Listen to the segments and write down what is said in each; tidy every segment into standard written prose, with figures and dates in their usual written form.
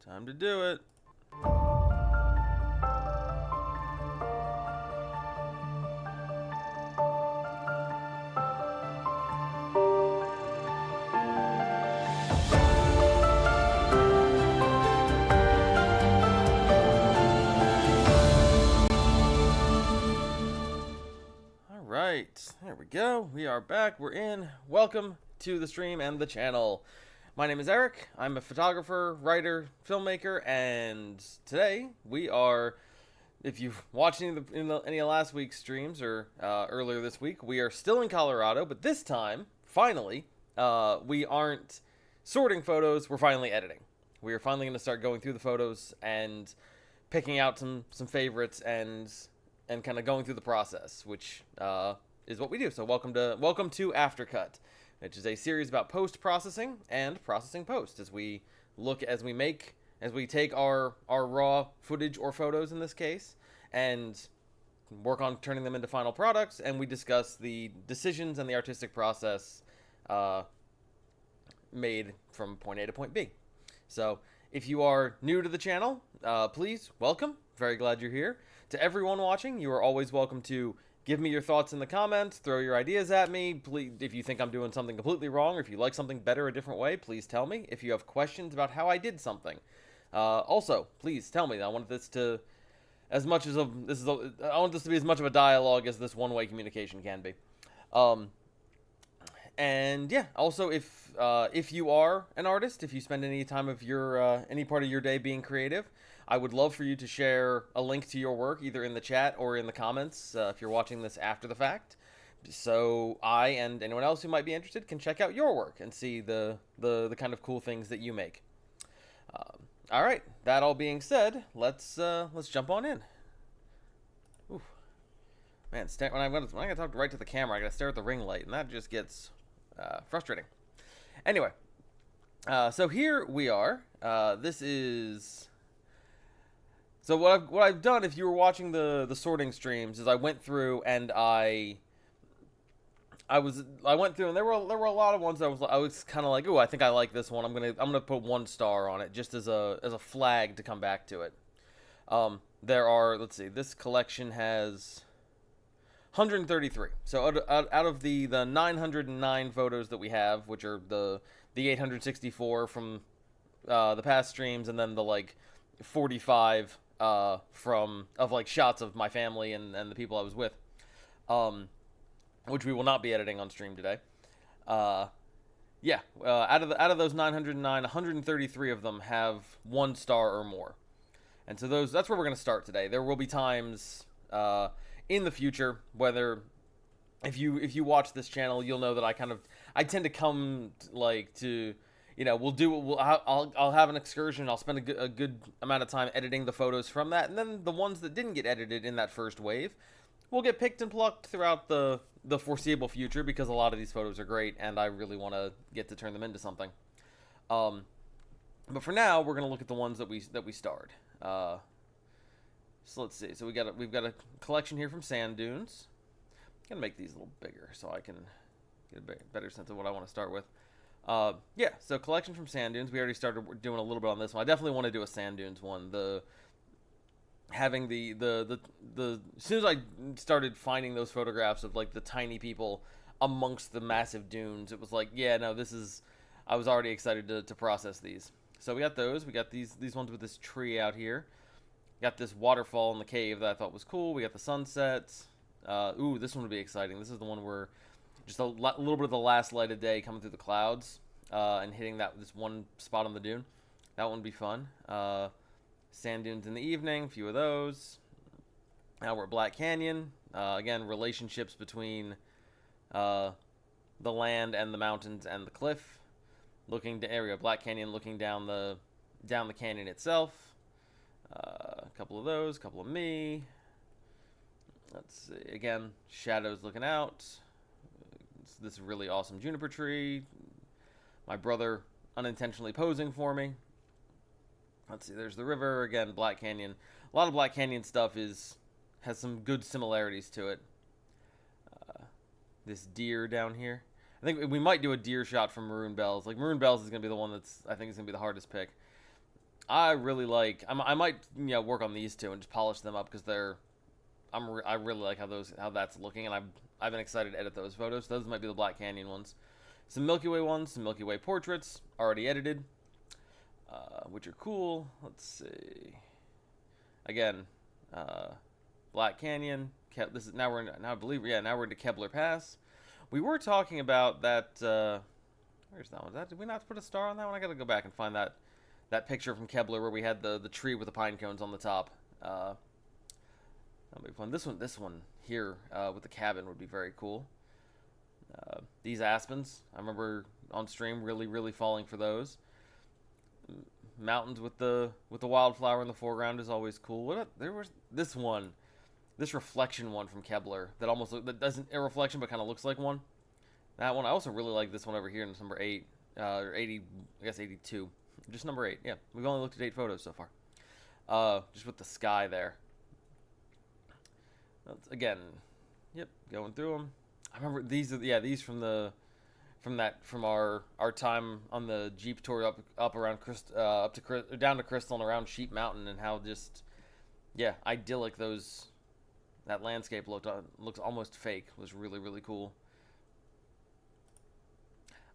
Time to do it. Alright, there we go. We are back. We're in. Welcome to the stream and the channel. My name is Eric. I'm a photographer, writer, filmmaker, and today we are, if you've watched any of last week's streams or earlier this week, we are still in Colorado, but this time, finally, we aren't sorting photos, we're finally editing. We are finally going to start going through the photos and picking out some favorites and kind of going through the process, which is what we do. So welcome to AfterCut, which is a series about post processing and processing post, as we take our raw footage or photos in this case and work on turning them into final products, and we discuss the decisions and the artistic process made from point A to point B. So if you are new to the channel, please welcome. Very glad you're here. To everyone watching, you are always welcome to give me your thoughts in the comments, throw your ideas at me. Please, if you think I'm doing something completely wrong, or if you like something better a different way, please tell me. If you have questions about how I did something, also please tell me. I want this to, I want this to be as much of a dialogue as this one-way communication can be. And yeah, also if you are an artist, if you spend any time of your any part of your day being creative, I would love for you to share a link to your work either in the chat or in the comments if you're watching this after the fact, so I and anyone else who might be interested can check out your work and see the kind of cool things that you make. All right, that all being said, let's jump on in. Ooh. Man, when I gotta talk right to the camera, I gotta stare at the ring light, and that just gets frustrating. Anyway, so here we are. This is. So what I've done, if you were watching the sorting streams, is I went through and I went through, and there were a lot of ones that I was kind of like, oh, I think I like this one. I'm gonna put 1 star on it just as a flag to come back to it. There are, let's see, this collection has 133. So out of the 909 photos that we have, which are the 864 from the past streams, and then the like 45 of like shots of my family and the people I was with, which we will not be editing on stream today. Out of those 909, 133 of them have 1 star or more, and so that's where we're going to start today. There will be times in the future, whether if you watch this channel, you'll know that I tend to come like to, you know, I'll have an excursion. I'll spend a good amount of time editing the photos from that, and then the ones that didn't get edited in that first wave will get picked and plucked throughout the foreseeable future, because a lot of these photos are great and I really want to get to turn them into something. But for now, we're gonna look at the ones that we starred. So let's see. So we've got a collection here from Sand Dunes. I'm gonna make these a little bigger so I can get a better sense of what I want to start with. Yeah, so collection from Sand Dunes. We already started doing a little bit on this one. I definitely want to do a Sand Dunes one. Having the as soon as I started finding those photographs of like the tiny people amongst the massive dunes, it was like, yeah, no, I was already excited to process these. So we got those. We got these ones with this tree out here. Got this waterfall in the cave that I thought was cool. We got the sunsets. Ooh, this one would be exciting. This is the one where just a little bit of the last light of day coming through the clouds and hitting this one spot on the dune. That one would be fun. Sand dunes in the evening, a few of those. Now we're at Black Canyon. Again, relationships between the land and the mountains and the cliff. Black Canyon looking down the canyon itself. A couple of those, a couple of me. Let's see. Again, shadows looking out. This really awesome juniper tree. My brother unintentionally posing for me. Let's see. There's the river again. Black Canyon. A lot of Black Canyon stuff has some good similarities to it. This deer down here. I think we might do a deer shot from Maroon Bells. Like Maroon Bells is gonna be the one I think is gonna be the hardest pick. I really like. I might work on these two and just polish them up because I really like how that's looking, and I've been excited to edit those photos. Those might be the Black Canyon ones. Some Milky Way ones, some Milky Way portraits already edited, which are cool. Let's see. Again, Black Canyon. This is now we're in, now I believe now we're into Kebler Pass. We were talking about that. Where's that one? Did we not put a star on that one? I got to go back and find that picture from Kebler where we had the tree with the pine cones on the top. That'll be fun. This one here with the cabin would be very cool. These aspens, I remember on stream really falling for those. Mountains with the wildflower in the foreground is always cool. There was this reflection one from Kebler that doesn't a reflection but kind of looks like one. That one I also really like. This one over here in number 8 or 80, I guess 82. Just number 8. Yeah, we've only looked at 8 photos so far. Just with the sky there. Again, yep, going through them. I remember these from our time on the Jeep tour up around down to Crystal and around Sheep Mountain, and how just idyllic that landscape looked almost fake. It was really cool.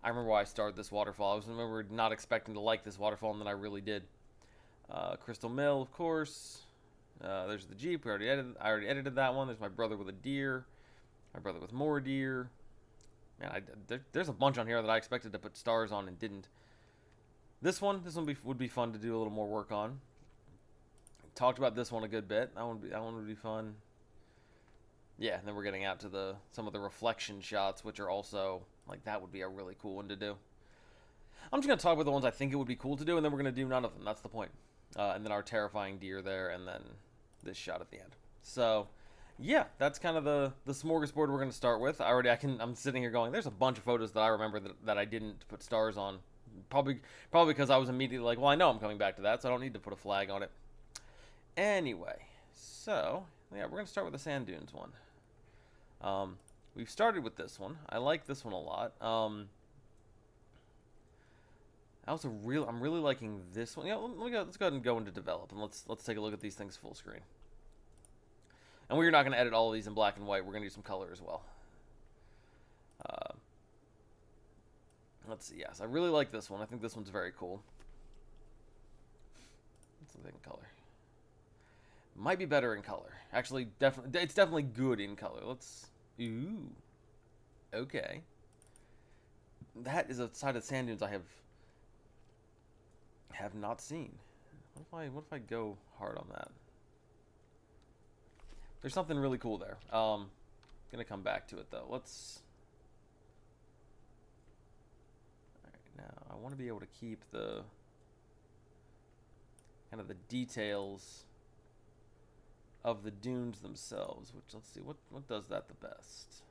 I remember why I started this waterfall. I remember not expecting to like this waterfall, and then I really did. Crystal Mill, of course. There's the Jeep. I already edited that one. There's my brother with a deer. My brother with more deer. Man, there's a bunch on here that I expected to put stars on and didn't. This one would be fun to do a little more work on. Talked about this one a good bit. That one would be fun. Yeah, and then we're getting out to some of the reflection shots, which are also that would be a really cool one to do. I'm just gonna talk about the ones I think it would be cool to do, and then we're gonna do none of them. That's the point. And then our terrifying deer there, and then this shot at the end. So, yeah, that's kind of the smorgasbord we're going to start with. I'm sitting here going, there's a bunch of photos that I remember that I didn't put stars on. Probably because I was immediately like, well, I know I'm coming back to that, so I don't need to put a flag on it. Anyway, so, yeah, we're going to start with the sand dunes one. We've started with this one. I like this one a lot. I'm really liking this one. Yeah, let's go ahead and go into develop, and let's take a look at these things full screen. And we're not going to edit all of these in black and white. We're going to do some color as well. Let's see. Yes, I really like this one. I think this one's very cool. Let's look in color. Might be better in color. Actually, it's definitely good in color. Ooh. Okay. That is a side of sand dunes I have not seen. What if I go hard on that? There's something really cool there. Gonna come back to it though. Alright, now I want to be able to keep the kind of the details of the dunes themselves, which let's see what does that the best.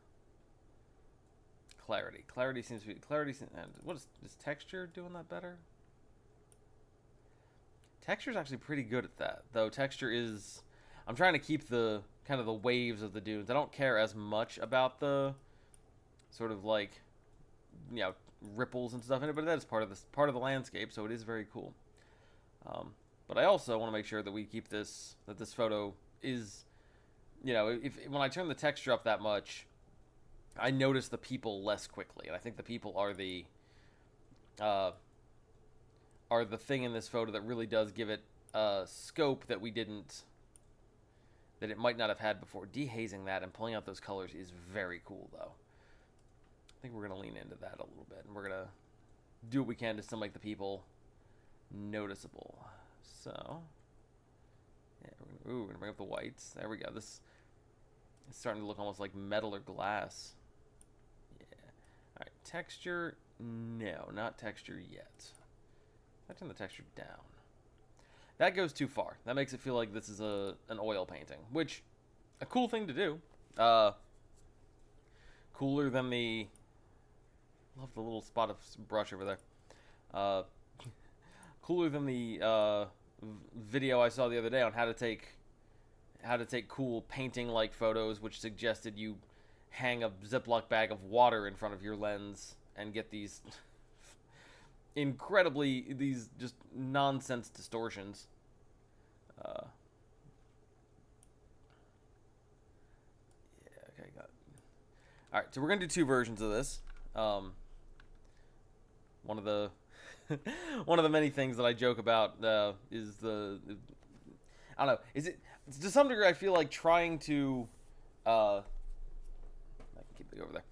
Clarity. What is texture doing that better? Texture's actually pretty good at that, though. I'm trying to keep the kind of the waves of the dunes. I don't care as much about the sort of ripples and stuff in it, but that is part of the landscape, so it is very cool. But I also want to make sure that we keep this photo is, when I turn the texture up that much, I notice the people less quickly, and I think the people are the thing in this photo that really does give it a scope that it might not have had before. Dehazing that and pulling out those colors is very cool, though. I think we're going to lean into that a little bit, and we're going to do what we can to still make the people noticeable. So, yeah, we're going to bring up the whites. There we go. This is starting to look almost like metal or glass. Yeah. All right, texture. No, not texture yet. I turn the texture down. That goes too far. That makes it feel like this is an oil painting, which a cool thing to do. Cooler than the. Love the little spot of brush over there. Cooler than the video I saw the other day on how to take cool painting-like photos, which suggested you hang a Ziploc bag of water in front of your lens and get these incredibly these just nonsense distortions. Uh, yeah, okay, got it. All right, so we're gonna do two versions of this. One of the one of the many things that I joke about is I don't know. Is it to some degree? I feel like trying to I can keep it over there.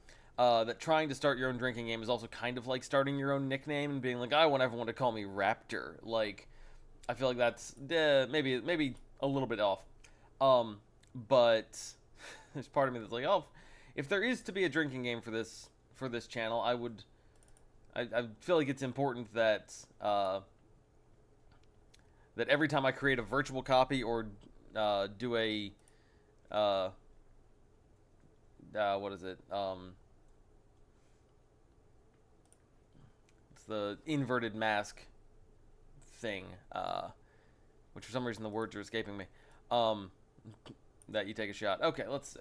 That trying to start your own drinking game is also kind of like starting your own nickname and being like, I want everyone to call me Raptor. Like, I feel like that's maybe a little bit off. But there's part of me that's like, oh, if there is to be a drinking game for this channel, I feel like it's important that that every time I create a virtual copy or do a what is it? It's the inverted mask thing, which for some reason the words are escaping me. That you take a shot. Okay, let's see.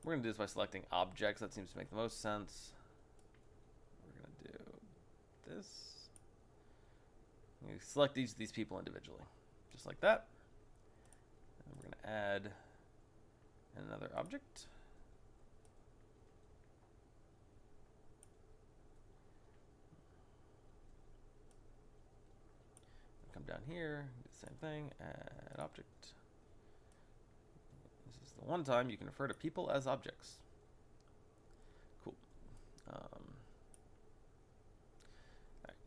We're gonna do this by selecting objects. That seems to make the most sense. We're gonna do this. I'm gonna select each of these people individually, just like that. And we're gonna add another object. Come down here, do the same thing, add object. This is the one time you can refer to people as objects. Cool. Alright,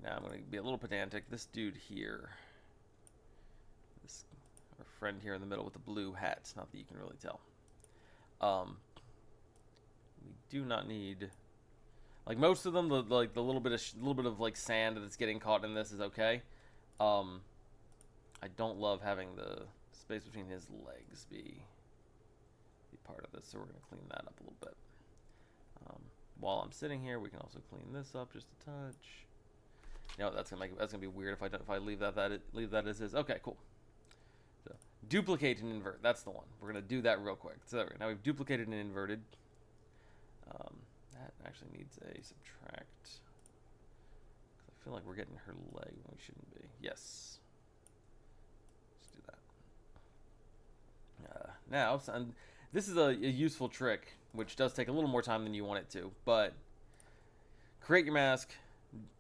now I'm going to be a little pedantic. This dude here, this our friend here in the middle with the blue hat, not that you can really tell. We do not need, like most of them, the little bit of like sand that's getting caught in this is okay. I don't love having the space between his legs be part of this, so we're going to clean that up a little bit. While I'm sitting here, we can also clean this up just a touch. You know, that's gonna be weird if I leave that as is. Okay, cool. So duplicate and invert. That's the one. We're gonna do that real quick. So now we've duplicated and inverted. That actually needs a subtract. I feel like we're getting her leg when we shouldn't be. Yes. Let's do that. Now, and this is a useful trick, which does take a little more time than you want it to. But create your mask.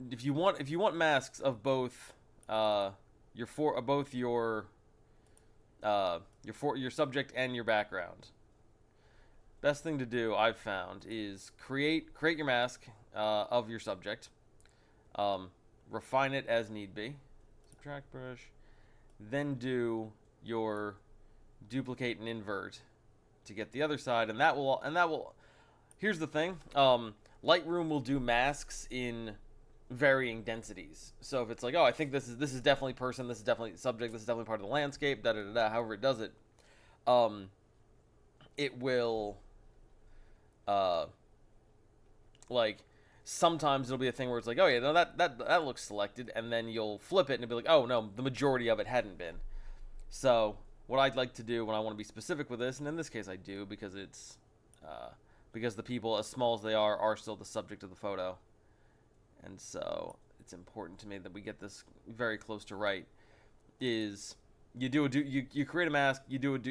If you want masks of both your subject and your background, best thing to do I've found is create your mask of your subject. Refine it as need be. Subtract brush. Then do your duplicate and invert to get the other side, and that will. Here's the thing. Lightroom will do masks in varying densities. So if it's like, oh, I think this is definitely person, this is definitely subject, this is definitely part of the landscape, da da da da. However it does it, it will, like. Sometimes it'll be a thing where it's like, oh yeah, no, that looks selected, and then you'll flip it and it'll be like, oh no, the majority of it hadn't been. So what I'd like to do when I want to be specific with this, and in this case I do because it's because the people, as small as they are still the subject of the photo, and so it's important to me that we get this very close to right. Is you create a mask, you then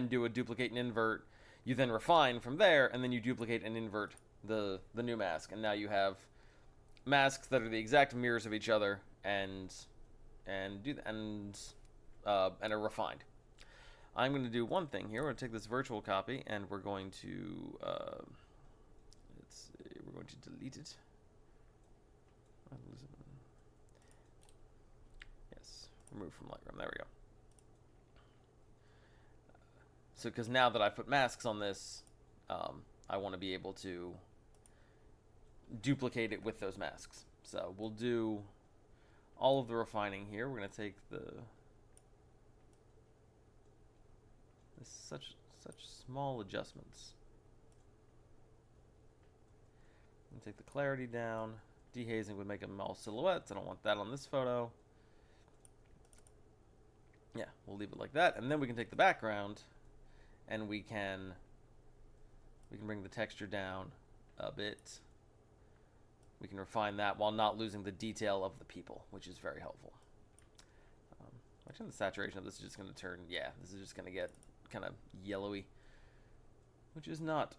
do a duplicate and invert, you then refine from there, and then you duplicate and invert the new mask, and now you have masks that are the exact mirrors of each other and are refined. I'm going to do one thing here. We're going to take this virtual copy and we're going to delete it. Yes, remove from Lightroom. There we go. So because now that I've put masks on this, I want to be able to duplicate it with those masks. So we'll do all of the refining here. We're going to take such small adjustments. I'm going to take the clarity down. Dehazing would make them all silhouettes. I don't want that on this photo. Yeah, we'll leave it like that. And then we can take the background and we can bring the texture down a bit. we can refine that while not losing the detail of the people, which is very helpful. Actually, the saturation of this is just going to turn, yeah, this is just going to get kind of yellowy, which is not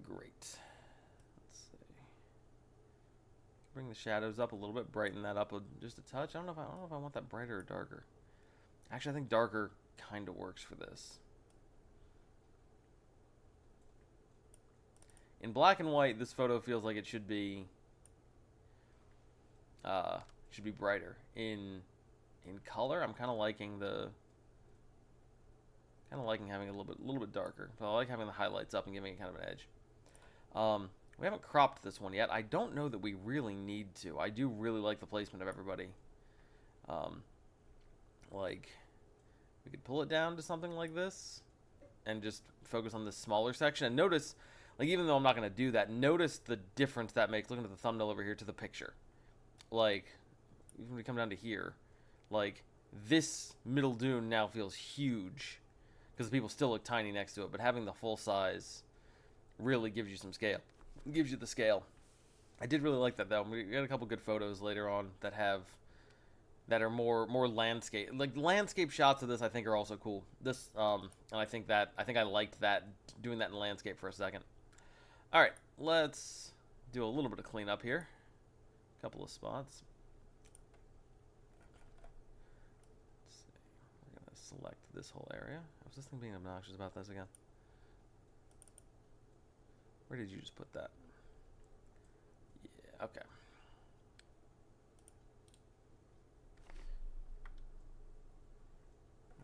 great. Let's see. Bring the shadows up a little bit, brighten that up just a touch. I don't know if I want that brighter or darker. Actually, I think darker kind of works for this. In black and white, this photo feels like it should be brighter. In color, I'm kind of liking having a little bit darker. But I like having the highlights up and giving it kind of an edge. We haven't cropped this one yet. I don't know that we really need to. I do really like the placement of everybody. Like, we could pull it down to something like this and just focus on this smaller section. And notice, like, even though I'm not going to do that, notice the difference that makes looking at the thumbnail over here to the picture. Like, even when we come down to here, like, this middle dune now feels huge because the people still look tiny next to it, but having the full size really gives you some scale. It gives you the scale. I did really like that, though. We got a couple good photos later on that are more landscape. Like, landscape shots of this, I think, are also cool. This, and I think I liked that, doing that in landscape for a second. All right, let's do a little bit of cleanup here. A couple of spots. Select this whole area. Was this thing being obnoxious about this again? Where did you just put that? Yeah, okay.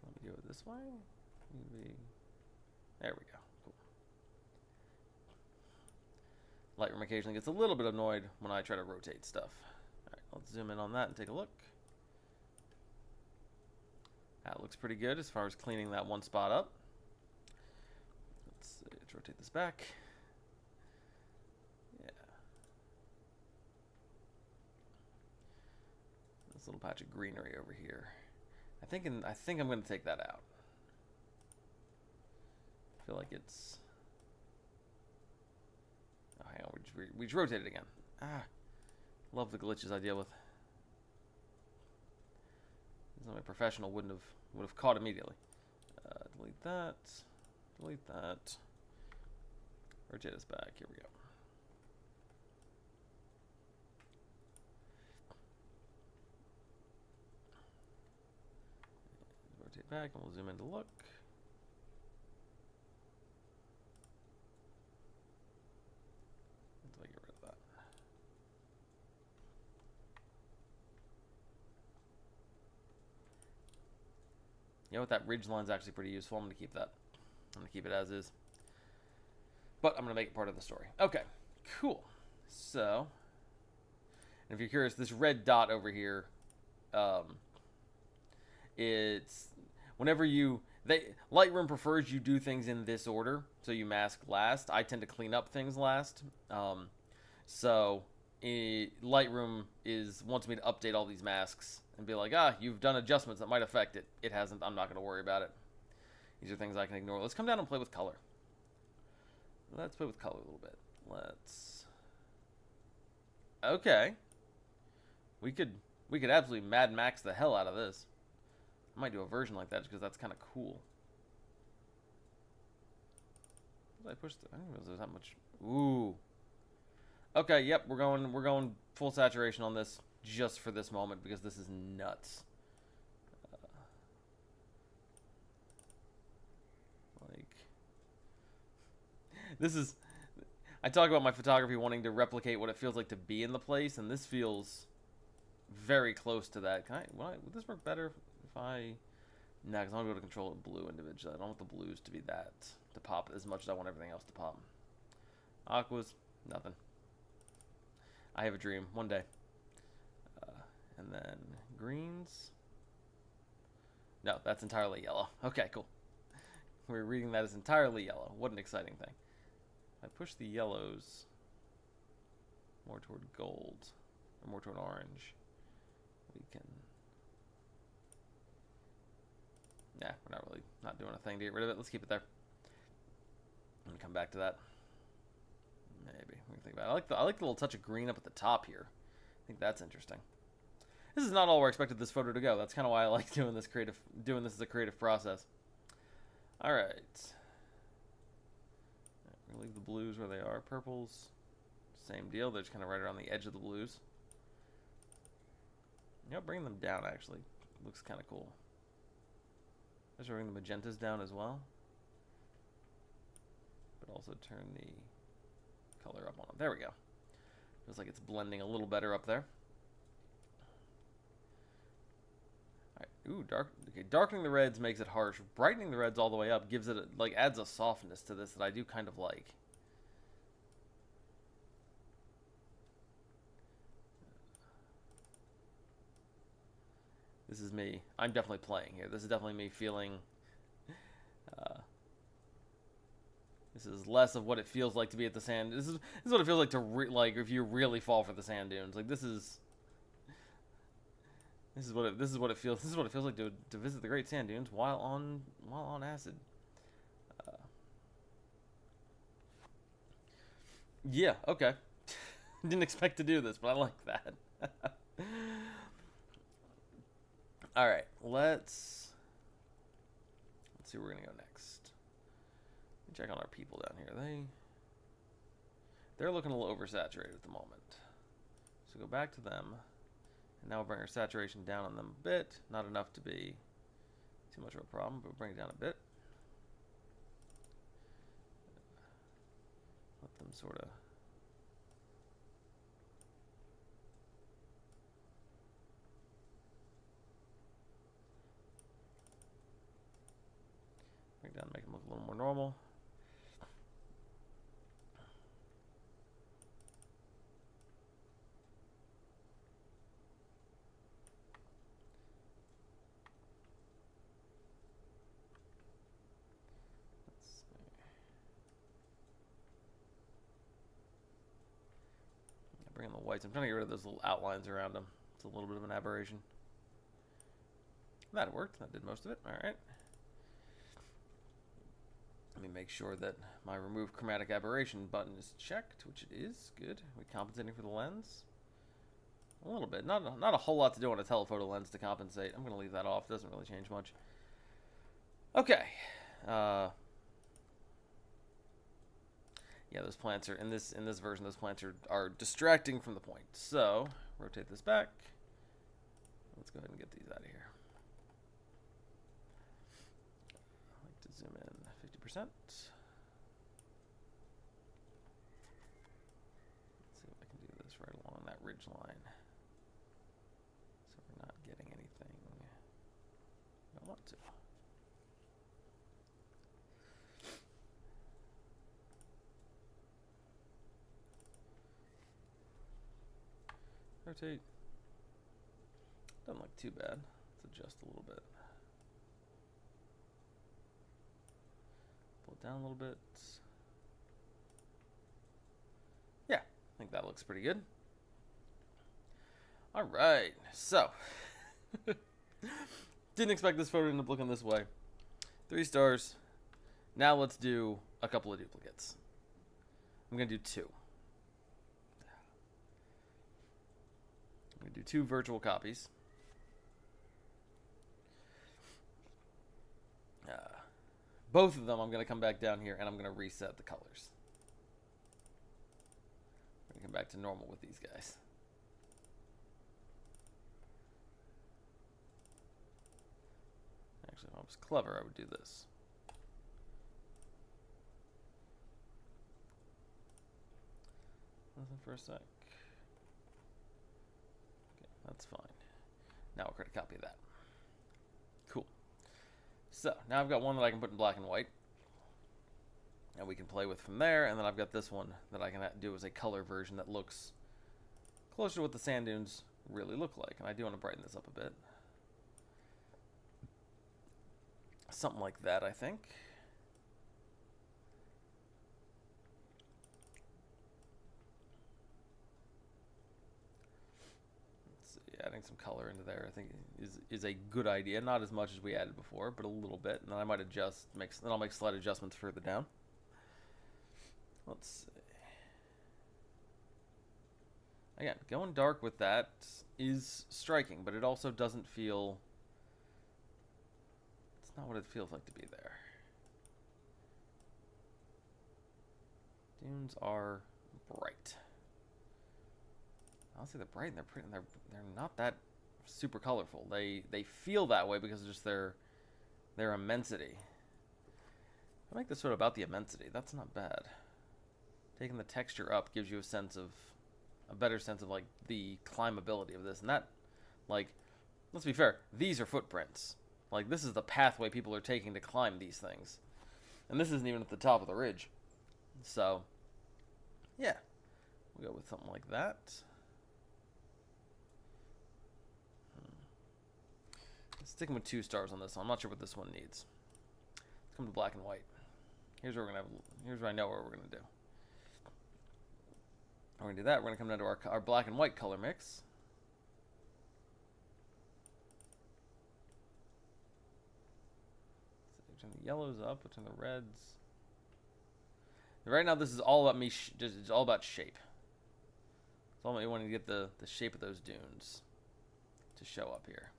Let me do it this way. Maybe. There we go. Cool. Lightroom occasionally gets a little bit annoyed when I try to rotate stuff. Alright, let's zoom in on that and take a look. That looks pretty good as far as cleaning that one spot up. Let's rotate this back. Yeah. This little patch of greenery over here. I think I'm going to take that out. I feel like it's... Oh, hang on. We just rotated it again. Ah. Love the glitches I deal with. My professional would have caught immediately. Delete that. Delete that. Rotate us back. Here we go. Rotate back and we'll zoom in to look. Until I get rid of that. You know what, that ridge line's actually pretty useful. I'm going to keep that. I'm going to keep it as is. But I'm going to make it part of the story. Okay, cool. So, if you're curious, this red dot over here, it's whenever Lightroom prefers you do things in this order, so you mask last. I tend to clean up things last. Lightroom wants me to update all these masks and be like, you've done adjustments that might affect it. It hasn't. I'm not going to worry about it. These are things I can ignore. Let's come down and play with color. Let's play with color a little bit. Okay. We could absolutely Mad Max the hell out of this. I might do a version like that just because that's kind of cool. I didn't realize there was that much. Ooh. Okay, yep, we're going full saturation on this just for this moment because this is nuts. I talk about my photography wanting to replicate what it feels like to be in the place, and this feels very close to that. Would this work better if I... Nah, because I want to be able to control it blue individually. I don't want the blues to be to pop as much as I want everything else to pop. Aquas, nothing. I have a dream, one day. And then greens. No, that's entirely yellow. Okay, cool. We're reading that as entirely yellow. What an exciting thing. I push the yellows more toward gold, or more toward orange. We can... Nah, we're not doing a thing to get rid of it. Let's keep it there. I'm going to come back to that. Maybe. Let me think about it. I like the little touch of green up at the top here. I think that's interesting. This is not all where I expected this photo to go. That's kind of why I like doing this as a creative process. All right. We'll leave the blues where they are. Purples, same deal. They're just kind of right around the edge of the blues. Yeah, bring them down, actually. Looks kind of cool. Just bring the magentas down as well. But also turn the color up on them. There we go. Feels like it's blending a little better up there. Alright, ooh, darkening the reds makes it harsh. Brightening the reds all the way up gives it, adds a softness to this that I do kind of like. This is me. I'm definitely playing here. This is definitely me feeling... this is less of what it feels like to be at the sand. This is what it feels like to if you really fall for the sand dunes. Like this is what it feels. This is what it feels like to visit the Great Sand Dunes while on acid. Yeah. Okay. Didn't expect to do this, but I like that. All right. Let's see where we're gonna go next. Check on our people down here. They're looking a little oversaturated at the moment. So go back to them. And now we'll bring our saturation down on them a bit. Not enough to be too much of a problem, but we'll bring it down a bit. Let them sort of... bring it down, make them look a little more normal. Bring in the whites. I'm trying to get rid of those little outlines around them. It's a little bit of an aberration. That worked. That did most of it. All right. Let me make sure that my remove chromatic aberration button is checked, which it is. Good. Are we compensating for the lens? A little bit. Not a whole lot to do on a telephoto lens to compensate. I'm going to leave that off. It doesn't really change much. Okay. Yeah, those plants are in this version. Those plants are distracting from the point. So rotate this back. Let's go ahead and get these out of here. I like to zoom in 50%. Let's see if I can do this right along that ridge line, so we're not getting anything I don't want to. Rotate. Doesn't look too bad. Let's adjust a little bit. Pull it down a little bit. Yeah, I think that looks pretty good. All right, so didn't expect this photo to end up looking this way. 3 stars. Now let's do a couple of duplicates. I'm gonna do 2. I'm going to do 2 virtual copies. Both of them I'm going to come back down here and I'm going to reset the colors. I'm going to come back to normal with these guys. Actually, if I was clever, I would do this. Listen for a sec. That's fine. Now we'll create a copy of that. Cool. So now I've got one that I can put in black and white, and we can play with from there. And then I've got this one that I can do as a color version that looks closer to what the sand dunes really look like. And I do want to brighten this up a bit. Something like that, I think. Adding some color into there, I think, is a good idea. Not as much as we added before, but a little bit. And then I might adjust, then I'll make slight adjustments further down. Let's see. Again, going dark with that is striking, but it also doesn't feel... It's not what it feels like to be there. Dunes are bright. Honestly, they're bright and they're pretty, and they're not that super colorful. They feel that way because of just their immensity. I make this sort of about the immensity. That's not bad. Taking the texture up gives you a better sense of like the climbability of this. And that, like, let's be fair, these are footprints. Like, this is the pathway people are taking to climb these things. And this isn't even at the top of the ridge. So, yeah, we'll go with something like that. Sticking with 2 stars on this one. I'm not sure what this one needs. Let's come to black and white. Here's where we're gonna have. Here's where I know what we're gonna do. We're gonna do that. We're gonna come down to our black and white color mix. So turn the yellows up. We'll turn the reds. Right now, this is all about me. It's all about shape. It's all about me wanting to get the shape of those dunes to show up here.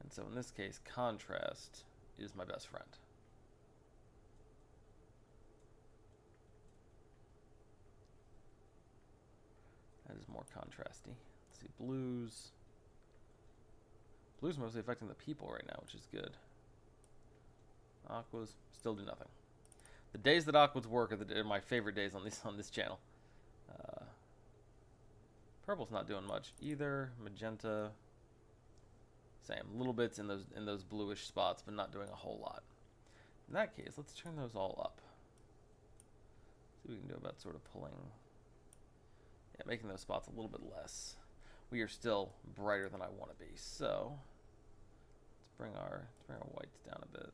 And so in this case, contrast is my best friend. That is more contrasty. Let's see, blues. Blues mostly affecting the people right now, which is good. Aquas still do nothing. The days that aquas work are my favorite days on this channel. Purple's not doing much either. Magenta, same. Little bits in those bluish spots, but not doing a whole lot. In that case, let's turn those all up. See what we can do about sort of pulling, yeah, making those spots a little bit less. We are still brighter than I want to be, so let's bring our whites down a bit.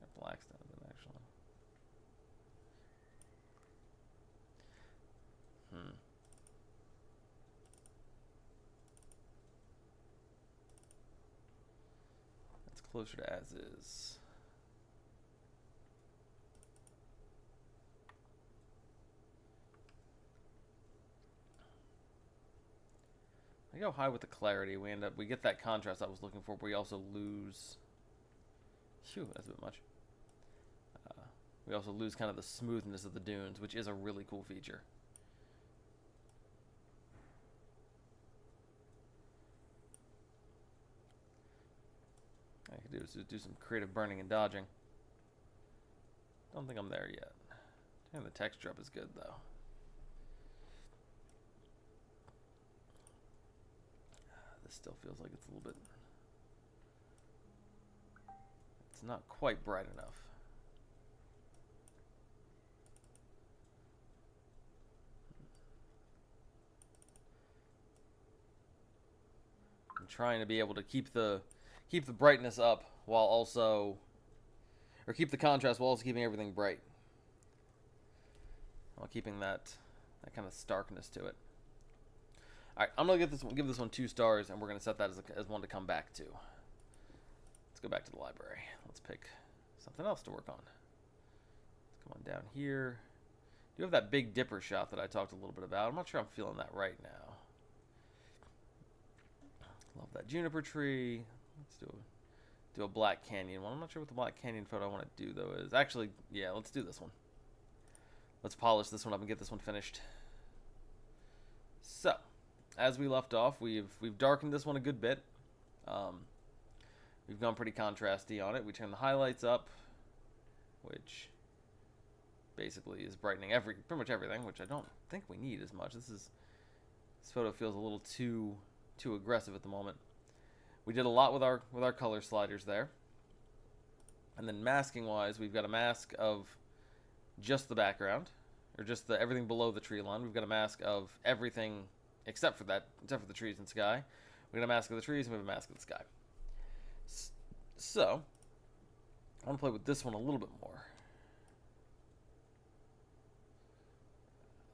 Our blacks down a bit, actually. That's closer to as is. I go high with the clarity. We get that contrast I was looking for, but we also lose. Phew, that's a bit much. We also lose kind of the smoothness of the dunes, which is a really cool feature. I could do is do some creative burning and dodging. Don't think I'm there yet. And the texture up is good though. This still feels like it's a little bit. It's not quite bright enough. I'm trying to be able to keep the brightness up while also, or keep the contrast while also keeping everything bright, while keeping that kind of starkness to it. All right, I'm gonna give this one 2 stars, and we're gonna set that as one to come back to. Let's go back to the library. Let's pick something else to work on. Let's come on down here. You have that Big Dipper shot that I talked a little bit about. I'm not sure I'm feeling that right now. Love that juniper tree. Let's do a Black Canyon one. I'm not sure what the Black Canyon photo I want to do though is. Actually, yeah, let's do this one. Let's polish this one up and get this one finished. So, as we left off, we've darkened this one a good bit. We've gone pretty contrasty on it. We turned the highlights up, which basically is brightening pretty much everything, which I don't think we need as much. This photo feels a little too aggressive at the moment. We did a lot with our color sliders there. And then masking wise, we've got a mask of just the background, or just everything below the tree line. We've got a mask of everything except for the trees and sky. We've got a mask of the trees and we have a mask of the sky. So, I want to play with this one a little bit more.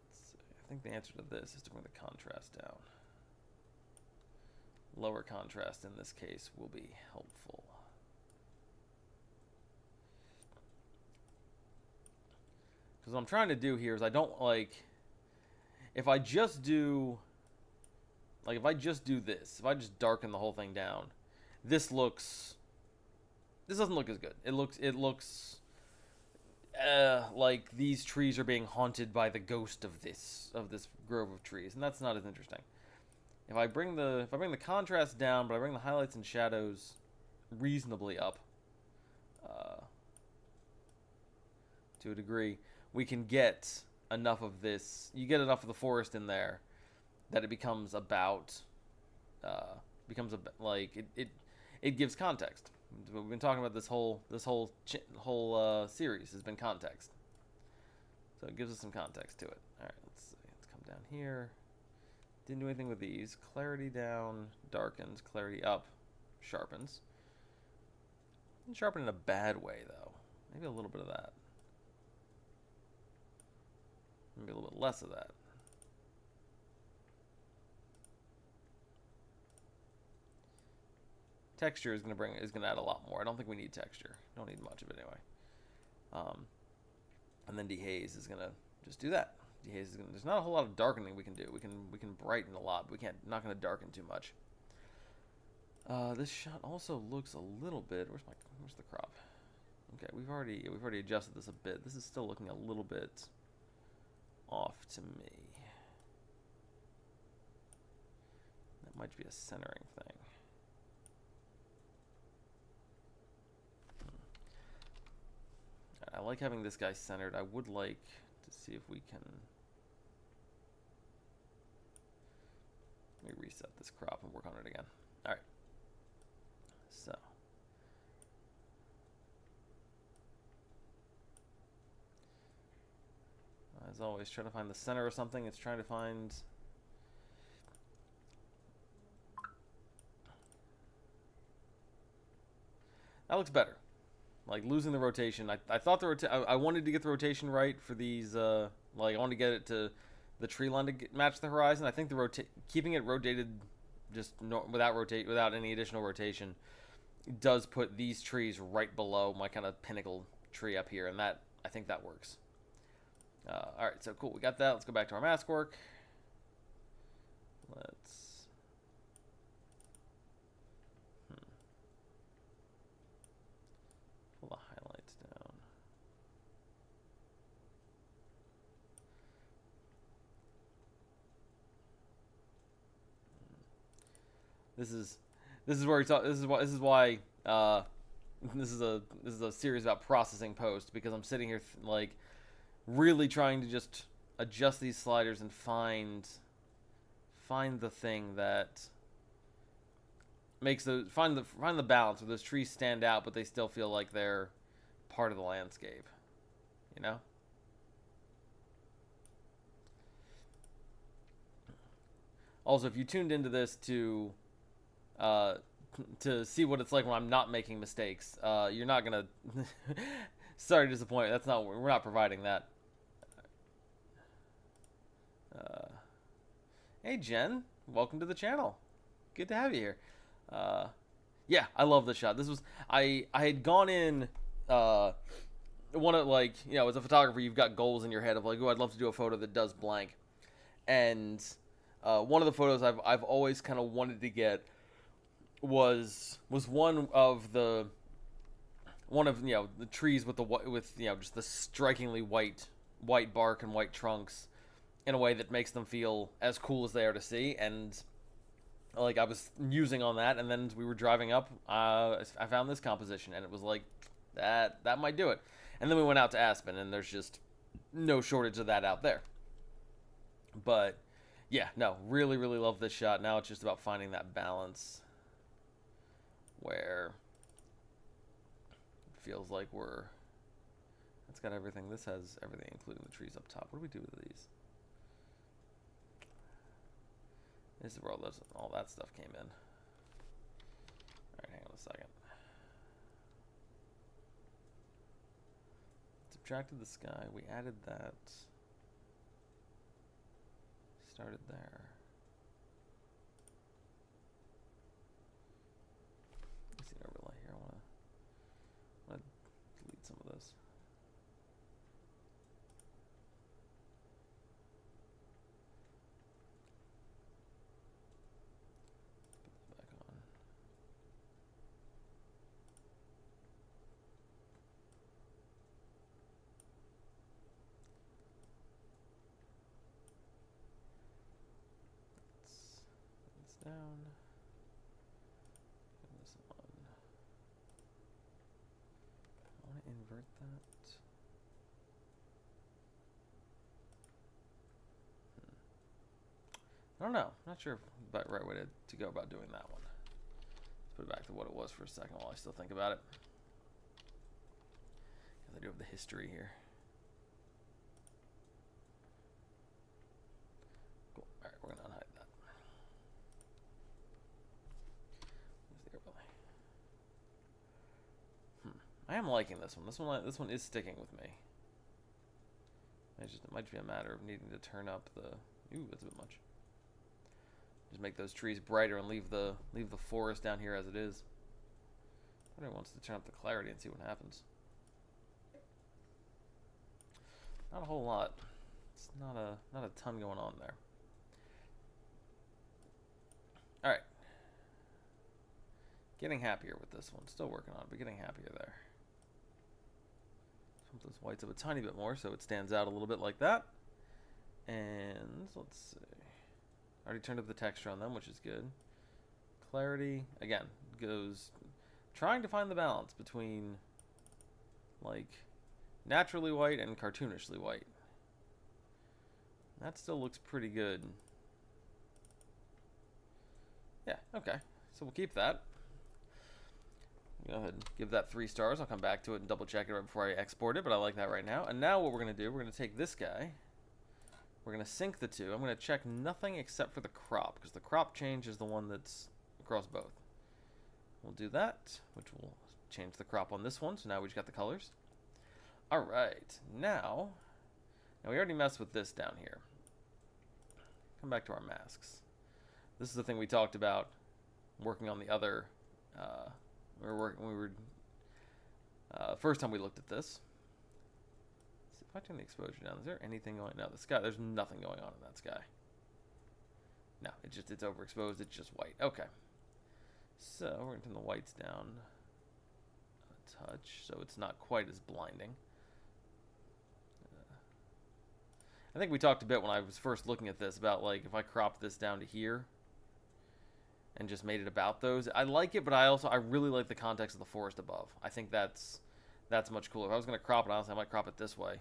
Let's see. I think the answer to this is to bring the contrast down. Lower contrast in this case will be helpful. Because what I'm trying to do here is I don't like... If I just do... Like, if I just do this, if I just darken the whole thing down, this looks... This doesn't look as good. It looks like these trees are being haunted by the ghost of this grove of trees, and that's not as interesting. If I bring the contrast down, but I bring the highlights and shadows reasonably up, to a degree, we can get enough of this. You get enough of the forest in there that it becomes about, it gives context. We've been talking about this whole series has been context, so it gives us some context to it. All right, let's see. Let's come down here. Didn't do anything with these. Clarity down, darkens. Clarity up, sharpens. Didn't sharpen in a bad way though. Maybe a little bit of that. Maybe a little bit less of that. Texture is gonna add a lot more. I don't think we need texture. Don't need much of it anyway. And then dehaze is gonna just do that. Dehaze is gonna. There's not a whole lot of darkening we can do. We can brighten a lot, but not gonna darken too much. This shot also looks a little bit. Where's the crop? Okay, we've already adjusted this a bit. This is still looking a little bit off to me. That might be a centering thing. I like having this guy centered. I would like to see if we can... Let me reset this crop and work on it again. Alright. So. As always, trying to find the center of something. It's trying to find... That looks better. Like losing the rotation. I thought I wanted to get the rotation right for these. Like I wanted to get it to the tree line to match the horizon. I think keeping it rotated, just without any additional rotation, does put these trees right below my kind of pinnacle tree up here, and I think that works. All right, so cool. We got that. Let's go back to our mask work. Let's. Pull the highlights down. This is where we talk. This is why this is a series about processing post, because I'm sitting here like really trying to just adjust these sliders and find the thing that makes find the balance where those trees stand out, but they still feel like they're part of the landscape. You know? Also, if you tuned into this to see what it's like when I'm not making mistakes, you're not gonna. Sorry to disappoint. We're not providing that. Hey Jen, welcome to the channel. Good to have you here. Yeah, I love this shot. This was I had gone in one of, like, you know, as a photographer, you've got goals in your head of like, oh, I'd love to do a photo that does blank. And one of the photos I've always kind of wanted to get was one of the trees with just the strikingly white bark and white trunks in a way that makes them feel as cool as they are to see. And like I was musing on that, and then as we were driving up, I found this composition, and it was like that might do it. And then we went out to Aspen, and there's just no shortage of that out there. But yeah, no, really love this shot. Now it's just about finding that balance where it feels like it's got everything. This has everything, including the trees up top. What do we do with these? This is where all that stuff came in. Alright, hang on a second. Subtracted the sky. We added that. Started there. Let's see an overlay here. I want to delete some of this. invert that. I don't know. Not sure if the right way to go about doing that one. Let's put it back to what it was for a second while I still think about it. Because I do have the history here. Cool. Alright, we're going to unhide that. Where's the overlay? I am liking this one. This one is sticking with me. It might just be a matter of needing to turn up the... Ooh, that's a bit much. Just make those trees brighter and leave the forest down here as it is. Everybody wants to turn up the clarity and see what happens. Not a whole lot. It's not a ton going on there. All right. Getting happier with this one. Still working on it, but getting happier there. Pump those whites up a tiny bit more so it stands out a little bit like that. And let's see. Already turned up the texture on them, which is good. Clarity, again, goes trying to find the balance between like naturally white and cartoonishly white. That still looks pretty good. Yeah, okay. So we'll keep that. Go ahead and give that 3 stars. I'll come back to it and double check it right before I export it, but I like that right now. And now what we're going to do, we're going to take this guy. We're going to sync the two. I'm going to check nothing except for the crop, because the crop change is the one that's across both. We'll do that, which will change the crop on this one. So now we just got the colors. All right. Now we already messed with this down here. Come back to our masks. This is the thing we talked about working on the other... first time we looked at this. Let's see if I turn the exposure down. Is there anything going on? No, the sky. There's nothing going on in that sky. No, it's overexposed. It's just white. Okay. So we're gonna turn the whites down a touch, so it's not quite as blinding. I think we talked a bit when I was first looking at this about like if I cropped this down to here and just made it about those. I like it, but I really like the context of the forest above. I think that's much cooler. If I was going to crop it, honestly, I might crop it this way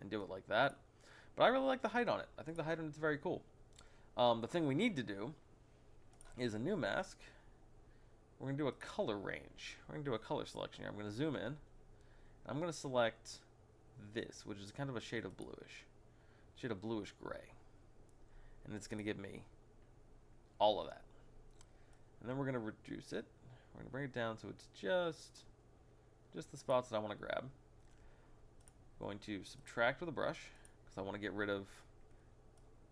and do it like that. But I really like the height on it. I think the height on it's very cool. The thing we need to do is a new mask. We're going to do a color range. We're going to do a color selection here. I'm going to zoom in. I'm going to select this, which is kind of a shade of bluish gray. And it's going to give me all of that. And then we're going to reduce it. We're going to bring it down so it's just the spots that I want to grab. Going to subtract with a brush because I want to get rid of.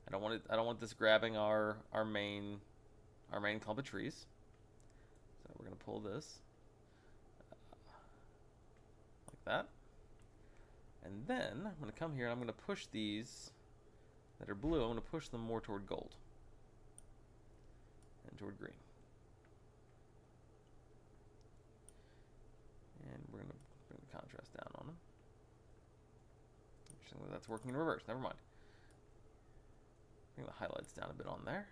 I don't want this grabbing our main clump of trees. So we're going to pull this like that. And then I'm going to come here and I'm going to push these that are blue. I'm going to push them more toward gold and toward green. And we're going to bring the contrast down on them. Interestingly, that's working in reverse. Never mind. Bring the highlights down a bit on there.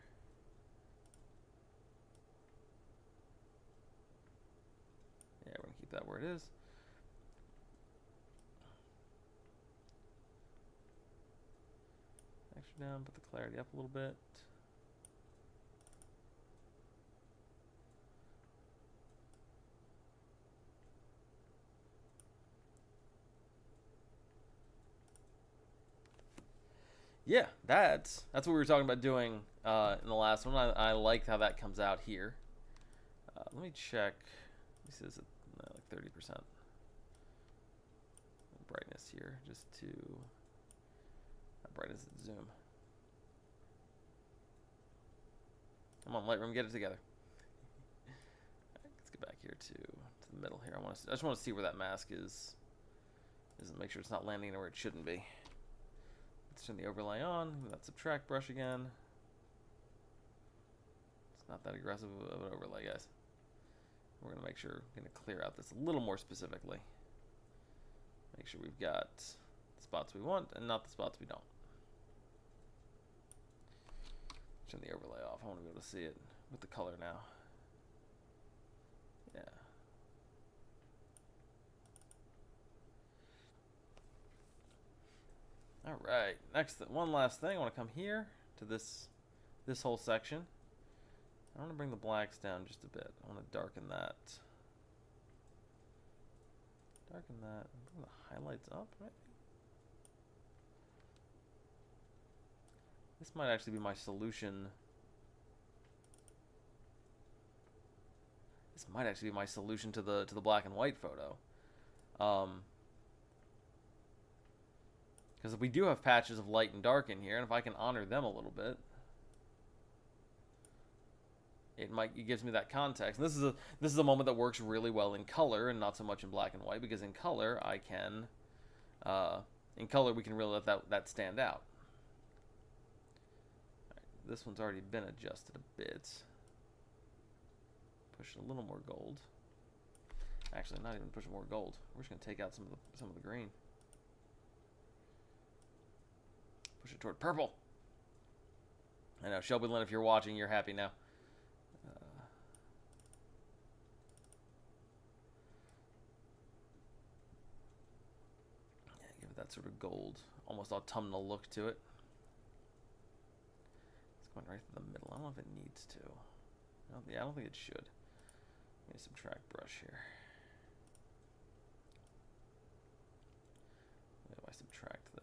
Yeah, we're going to keep that where it is. Texture down, put the clarity up a little bit. Yeah, that's what we were talking about doing in the last one. I liked how that comes out here. Let me check. This is like 30% brightness here, just to how bright is it? Zoom. Come on, Lightroom, get it together. Let's get back here to the middle here. I just want to see where that mask is. Make sure it's not landing where it shouldn't be. Let's turn the overlay on. That subtract brush again. It's not that aggressive of an overlay, guys. We're going to make sure we're going to clear out this a little more specifically. Make sure we've got the spots we want and not the spots we don't. Turn the overlay off. I want to be able to see it with the color now. Yeah. All right. Next, one last thing. I want to come here to this whole section. I want to bring the blacks down just a bit. I want to darken that. Darken that. Bring the highlights up, right? This might actually be my solution. This might actually be my solution to the black and white photo. Because we do have patches of light and dark in here, and if I can honor them a little bit, it gives me that context. And this is a moment that works really well in color and not so much in black and white, because in color I can in color we can really let that stand out. All right, this one's already been adjusted a bit. Push a little more gold. Actually, not even pushing more gold. We're just gonna take out some of the green. Push it toward purple. I know, Shelby Lynn, if you're watching, you're happy now. Yeah, give it that sort of gold, almost autumnal look to it. It's going right through the middle. I don't know if it needs to. Yeah, I don't think it should. Let me subtract brush here. If I subtract this.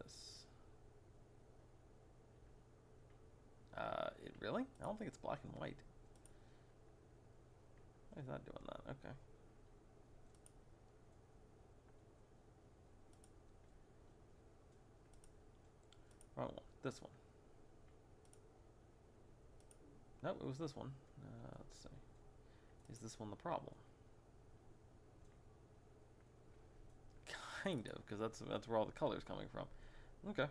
It really? I don't think it's black and white. Why is that doing that? Okay. Wrong one. This one. Nope, it was this one. Let's see. Is this one the problem? Kind of, because that's where all the color's coming from. Okay.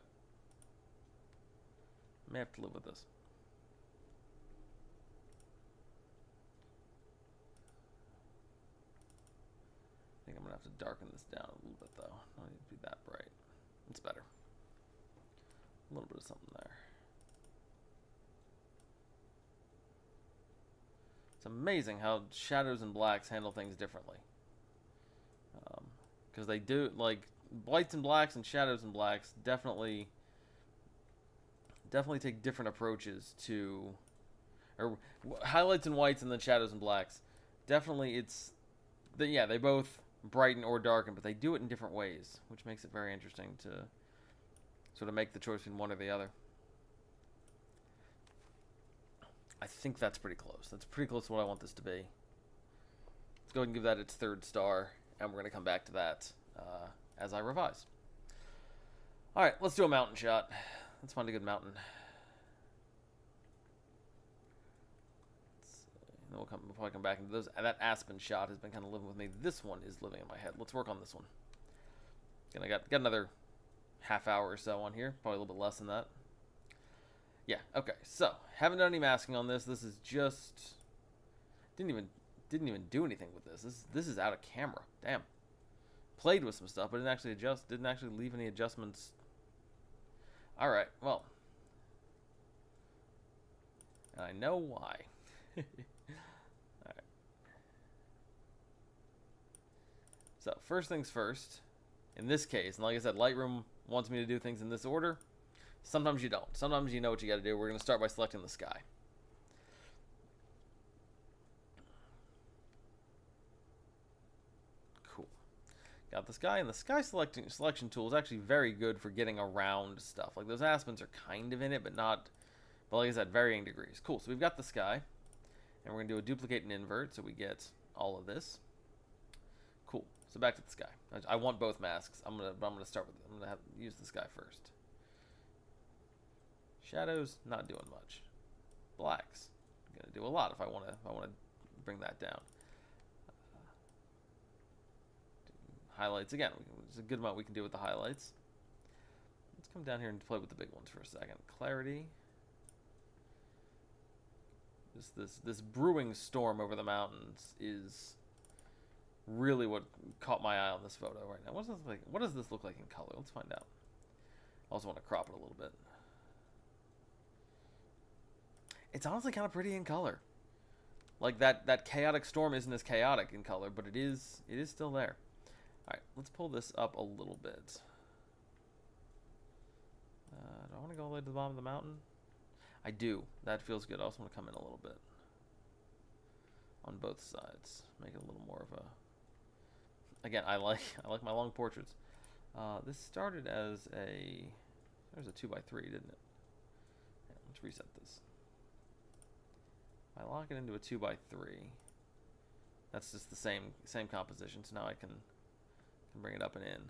May have to live with this. I think I'm gonna have to darken this down a little bit though. Don't need to be that bright. It's better. A little bit of something there. It's amazing how shadows and blacks handle things differently. Because they do, like, whites and blacks and shadows and blacks definitely take different approaches to, or highlights and whites and then shadows and blacks. Definitely they both brighten or darken, but they do it in different ways, which makes it very interesting to sort of make the choice between one or the other. I think that's pretty close. That's pretty close to what I want this to be. Let's go ahead and give that its 3rd star, and we're going to come back to that as I revise. All right, let's do a mountain shot. Let's find a good mountain. And then we'll probably come back into those. And that aspen shot has been kind of living with me. This one is living in my head. Let's work on this one. And I got another half hour or so on here. Probably a little bit less than that. Yeah, okay. So, haven't done any masking on this. This is just didn't even do anything with this. This is out of camera. Damn. Played with some stuff, but didn't actually leave any adjustments. All right. Well, and I know why. All right. So, first things first. In this case, and like I said, Lightroom wants me to do things in this order. Sometimes you don't. Sometimes you know what you got to do. We're going to start by selecting the sky. Cool. Got the sky, and the sky selection tool is actually very good for getting around stuff. Like those aspens are kind of in it, but not. But like I said, varying degrees. Cool. So we've got the sky, and we're going to do a duplicate and invert, so we get all of this. Cool. So back to the sky. I want both masks. I'm gonna start with. I'm gonna use the sky first. Shadows, not doing much. Blacks, I'm gonna do a lot if I want to bring that down. Highlights again. There's a good amount we can do with the highlights. Let's come down here and play with the big ones for a second. Clarity. This brewing storm over the mountains is really what caught my eye on this photo right now. What does this look like in color? Let's find out. I also want to crop it a little bit. It's honestly kind of pretty in color. Like that chaotic storm isn't as chaotic in color, but it is still there. All right, let's pull this up a little bit. Do I want to go all the way to the bottom of the mountain? I do. That feels good. I also want to come in a little bit on both sides. Make it a little more of a... Again, I like my long portraits. This started as a... There's a 2x3, didn't it? Yeah, let's reset this. I lock it into a 2x3. That's just the same composition. So now I can bring it up and in.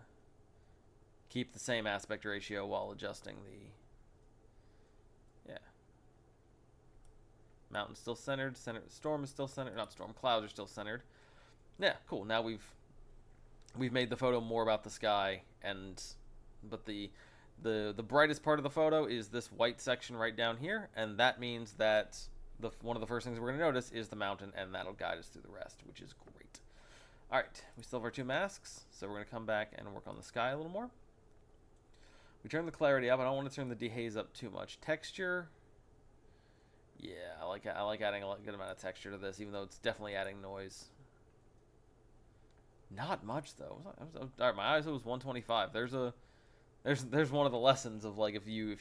Keep the same aspect ratio while adjusting the... Yeah. Mountain's still centered. Storm is still centered. Not storm. Clouds are still centered. Yeah, cool. Now we've made the photo more about the sky, but the brightest part of the photo is this white section right down here, and that means that one of the first things we're going to notice is the mountain, and that'll guide us through the rest, which is great. All right, we still have our two masks, so we're going to come back and work on the sky a little more. We turn the clarity up. I don't want to turn the dehaze up too much. Texture, yeah, I like adding a good amount of texture to this, even though it's definitely adding noise. Not much though. All right, my ISO was 125. There's one of the lessons of, like, if your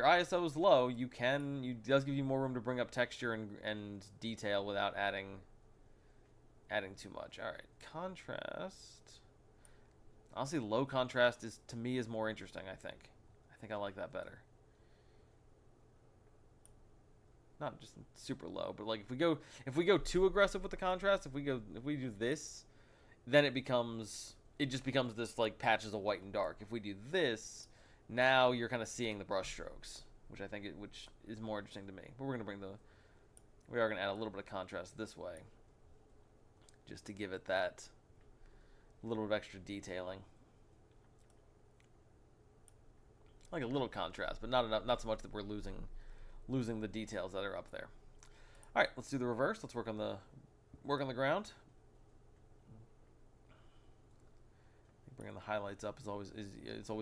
ISO is low, it does give you more room to bring up texture and detail without adding too much. All right, contrast. Honestly, low contrast to me is more interesting. I think I like that better. Not just super low, but like if we go too aggressive with the contrast, if we do this, then it just becomes this like patches of white and dark. If we do this, now you're kind of seeing the brush strokes, which is more interesting to me. But we are gonna add a little bit of contrast this way, just to give it that little bit of extra detailing. Like a little contrast, but not enough, not so much that we're losing the details that are up there. All right, let's do the reverse. Let's work on the ground. Bringing the highlights up is always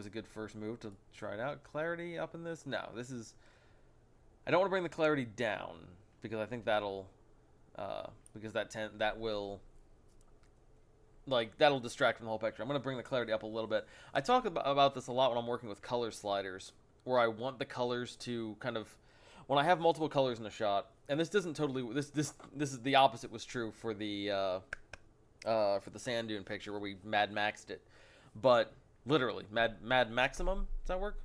a good first move to try it out. Clarity up in this? No, this is... I don't want to bring the clarity down because I think that'll that'll distract from the whole picture. I'm going to bring the clarity up a little bit. I talk about this a lot when I'm working with color sliders, where I want the colors to kind of... When I have multiple colors in a shot, and this doesn't totally... This is the opposite was true for the sand dune picture where we Mad Maxed it. But literally, Mad Maximum, does that work?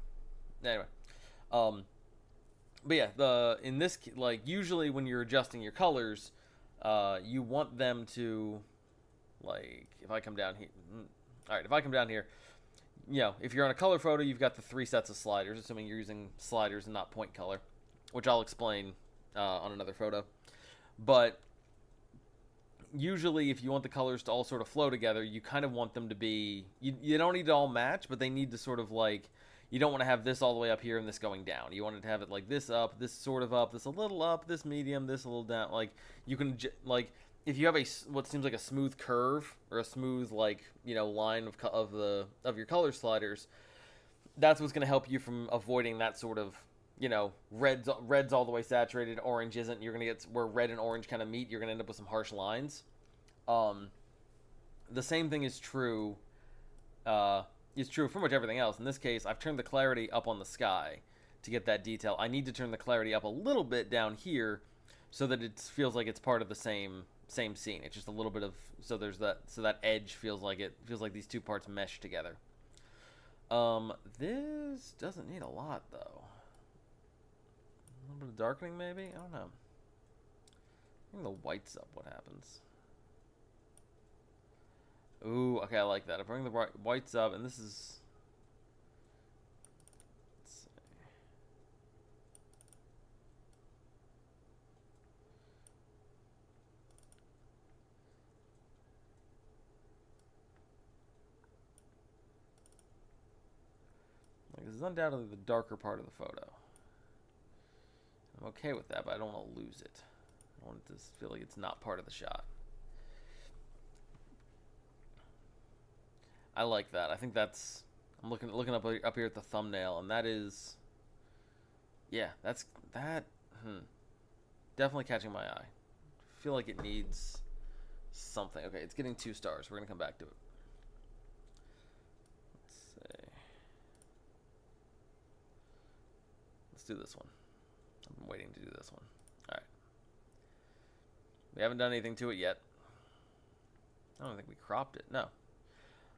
Anyway. But yeah, in this, like, usually when you're adjusting your colors, you want them to, like, if I come down here, you know, if you're on a color photo, you've got the 3 sets of sliders, assuming you're using sliders and not point color, which I'll explain on another photo. But usually if you want the colors to all sort of flow together, you kind of want them to be, you don't need to all match, but they need to sort of, like, you don't want to have this all the way up here and this going down. You want it to have it like this up, this sort of up, this a little up, this medium, this a little down. Like, you can, like, if you have what seems like a smooth curve or a smooth, like, you know, line of your color sliders, that's what's going to help you from avoiding that sort of, you know, red's all the way saturated, orange isn't. You're going to get where red and orange kind of meet. You're going to end up with some harsh lines. The same thing is true for much everything else. In this case, I've turned the clarity up on the sky to get that detail. I need to turn the clarity up a little bit down here so that it feels like it's part of the same scene. It's just a little bit of, so that edge feels like these two parts mesh together. This doesn't need a lot though. A little bit of darkening maybe? I don't know. Bring the whites up, what happens? Ooh, okay, I like that. I bring the whites up, and this is... Let's see. Like, this is undoubtedly the darker part of the photo. I'm okay with that, but I don't want to lose it. I want it to feel like it's not part of the shot. I like that. I think that's... I'm looking up here at the thumbnail, and that is... Yeah, definitely catching my eye. I feel like it needs something. Okay, it's getting 2 stars. We're going to come back to it. Let's see. do this one. I've been waiting to do this one. All right. We haven't done anything to it yet. I don't think we cropped it. No.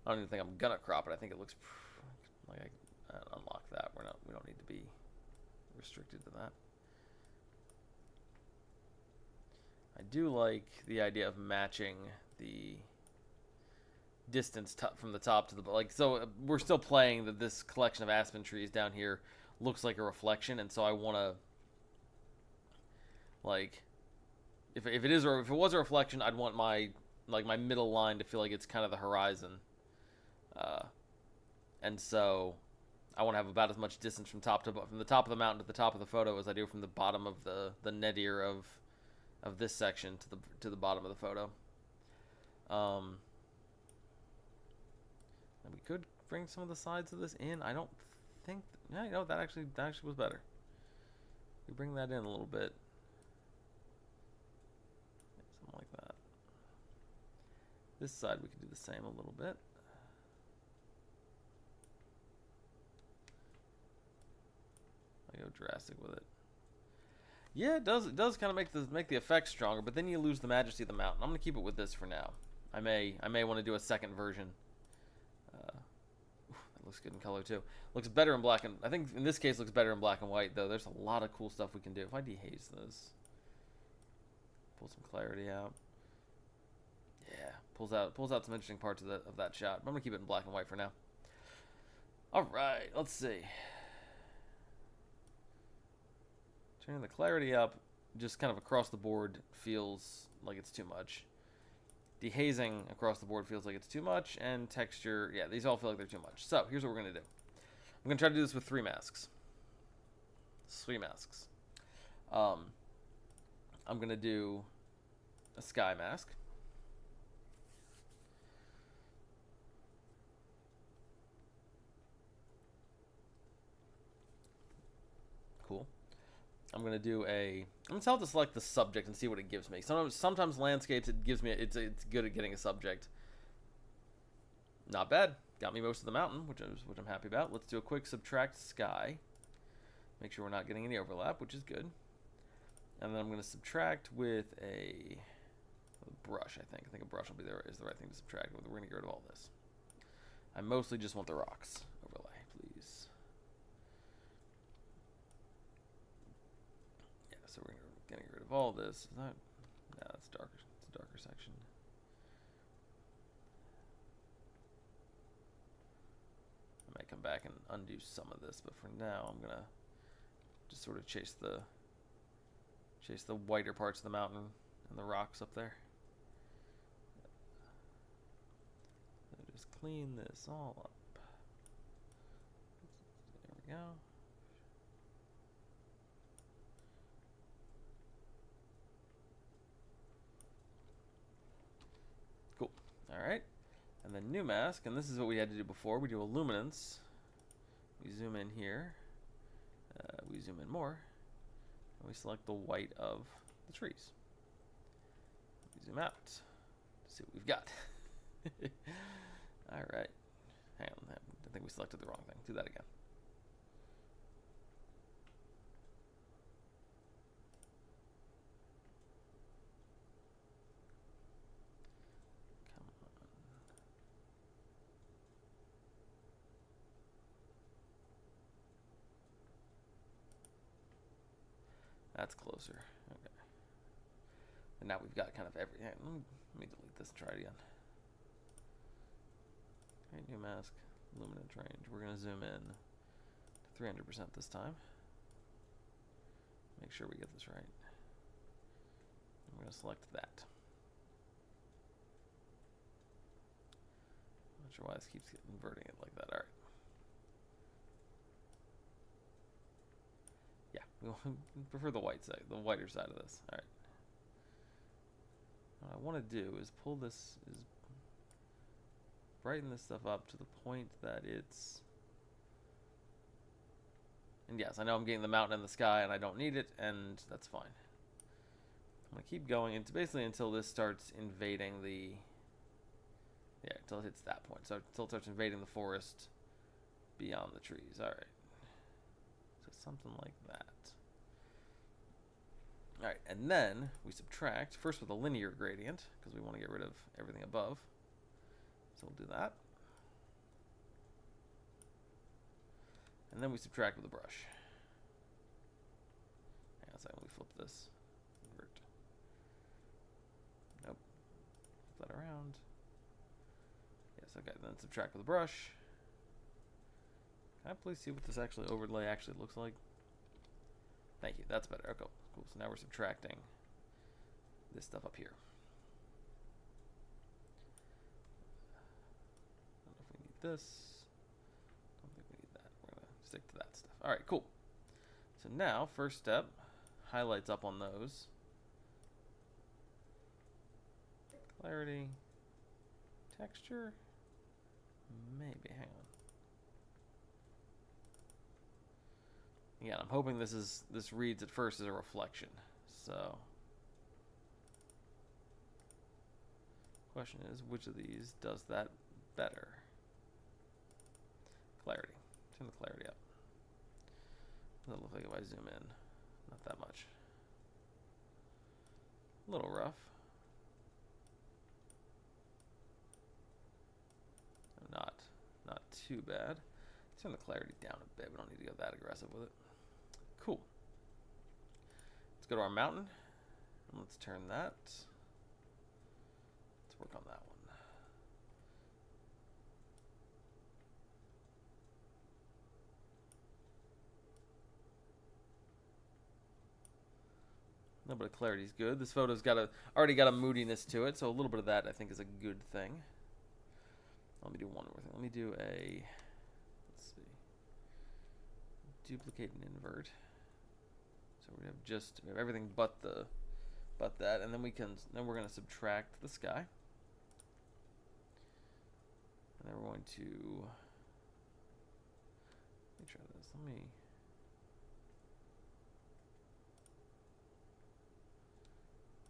I don't even think I'm gonna crop it. I think it looks like I unlock that. We don't need to be restricted to that. I do like the idea of matching the distance from the top to the so we're still playing that this collection of aspen trees down here looks like a reflection, and so I want to like if it was a reflection, I'd want my middle line to feel like it's kind of the horizon, and so I want to have about as much distance from the top of the mountain to the top of the photo as I do from the bottom of the nadir of this section to the bottom of the photo. And we could bring some of the sides of this in. I don't think... Yeah, you know, that actually was better. We bring that in a little bit. Something like that. This side we could do the same a little bit. I go drastic with it. Yeah, it does kind of make the effect stronger, but then you lose the majesty of the mountain. I'm gonna keep it with this for now. I may want to do a second version. That looks good in color too. Looks better in black and I think in this case looks better in black and white though. There's a lot of cool stuff we can do. If I dehaze this, pull some clarity out. Yeah, pulls out some interesting parts of that shot. But I'm gonna keep it in black and white for now. All right, let's see. Turning the clarity up, just kind of across the board, feels like it's too much. Dehazing across the board feels like it's too much, and texture, yeah, these all feel like they're too much. So here's what we're gonna do. I'm gonna try to do this with 3 masks. 3 masks. I'm gonna do a sky mask. Cool. I'm gonna tell it to select the subject and see what it gives me. Sometimes landscapes it gives me it's good at getting a subject. Not bad. Got me most of the mountain, which I'm happy about. Let's do a quick subtract sky. Make sure we're not getting any overlap, which is good. And then I'm gonna subtract with a brush. I think a brush is the right thing to subtract with. We're gonna get rid of all this. I mostly just want the rocks overlay, please. So we're gonna get rid of all this. Is that? No, that's darker. It's a darker section. I might come back and undo some of this, but for now, I'm gonna just sort of chase the whiter parts of the mountain and the rocks up there. So just clean this all up. There we go. Alright, and then new mask, and this is what we had to do before. We do a luminance. We zoom in here. We zoom in more. And we select the white of the trees. We zoom out to see what we've got. Alright. Hang on, I think we selected the wrong thing. Do that again. That's closer. Okay. And now we've got kind of everything. Let me delete this and try it again. Okay, new mask, luminance range. We're going to zoom in to 300% this time. Make sure we get this right. I'm going to select that. Not sure why this keeps inverting it like that. All right. Yeah, we prefer the white side, the whiter side of this. All right. What I want to do is brighten this stuff up to the point that it's. And yes, I know I'm getting the mountain and the sky, and I don't need it, and that's fine. I'm gonna keep going into basically until this starts invading the. Yeah, until it hits that point. So until it starts invading the forest beyond the trees. All right. So something like that. All right, and then we subtract, first with a linear gradient, because we want to get rid of everything above. So we'll do that. And then we subtract with a brush. Hang on a second, let me flip this. Invert. Nope. Flip that around. Yes, okay, then subtract with a brush. Can I please see what this overlay actually looks like? Thank you, that's better. Okay, cool. So now we're subtracting this stuff up here. I don't know if we need this. Don't think we need that. We're gonna stick to that stuff. All right, cool. So now, first step, highlights up on those. Clarity, texture, maybe. Hang on. Yeah, I'm hoping this reads at first as a reflection. So, question is, which of these does that better? Clarity. Turn the clarity up. What does it look like if I zoom in? Not that much. A little rough. Not too bad. Turn the clarity down a bit. We don't need to go that aggressive with it. Cool. Let's go to our mountain. And let's turn that. Let's work on that one. A little bit of clarity is good. This photo's already got a moodiness to it, so a little bit of that I think is a good thing. Let me do one more thing. Let me do a, let's see, duplicate and invert. So we have everything but that, and then we're going to subtract the sky. And then we're going to, let me try this. Let me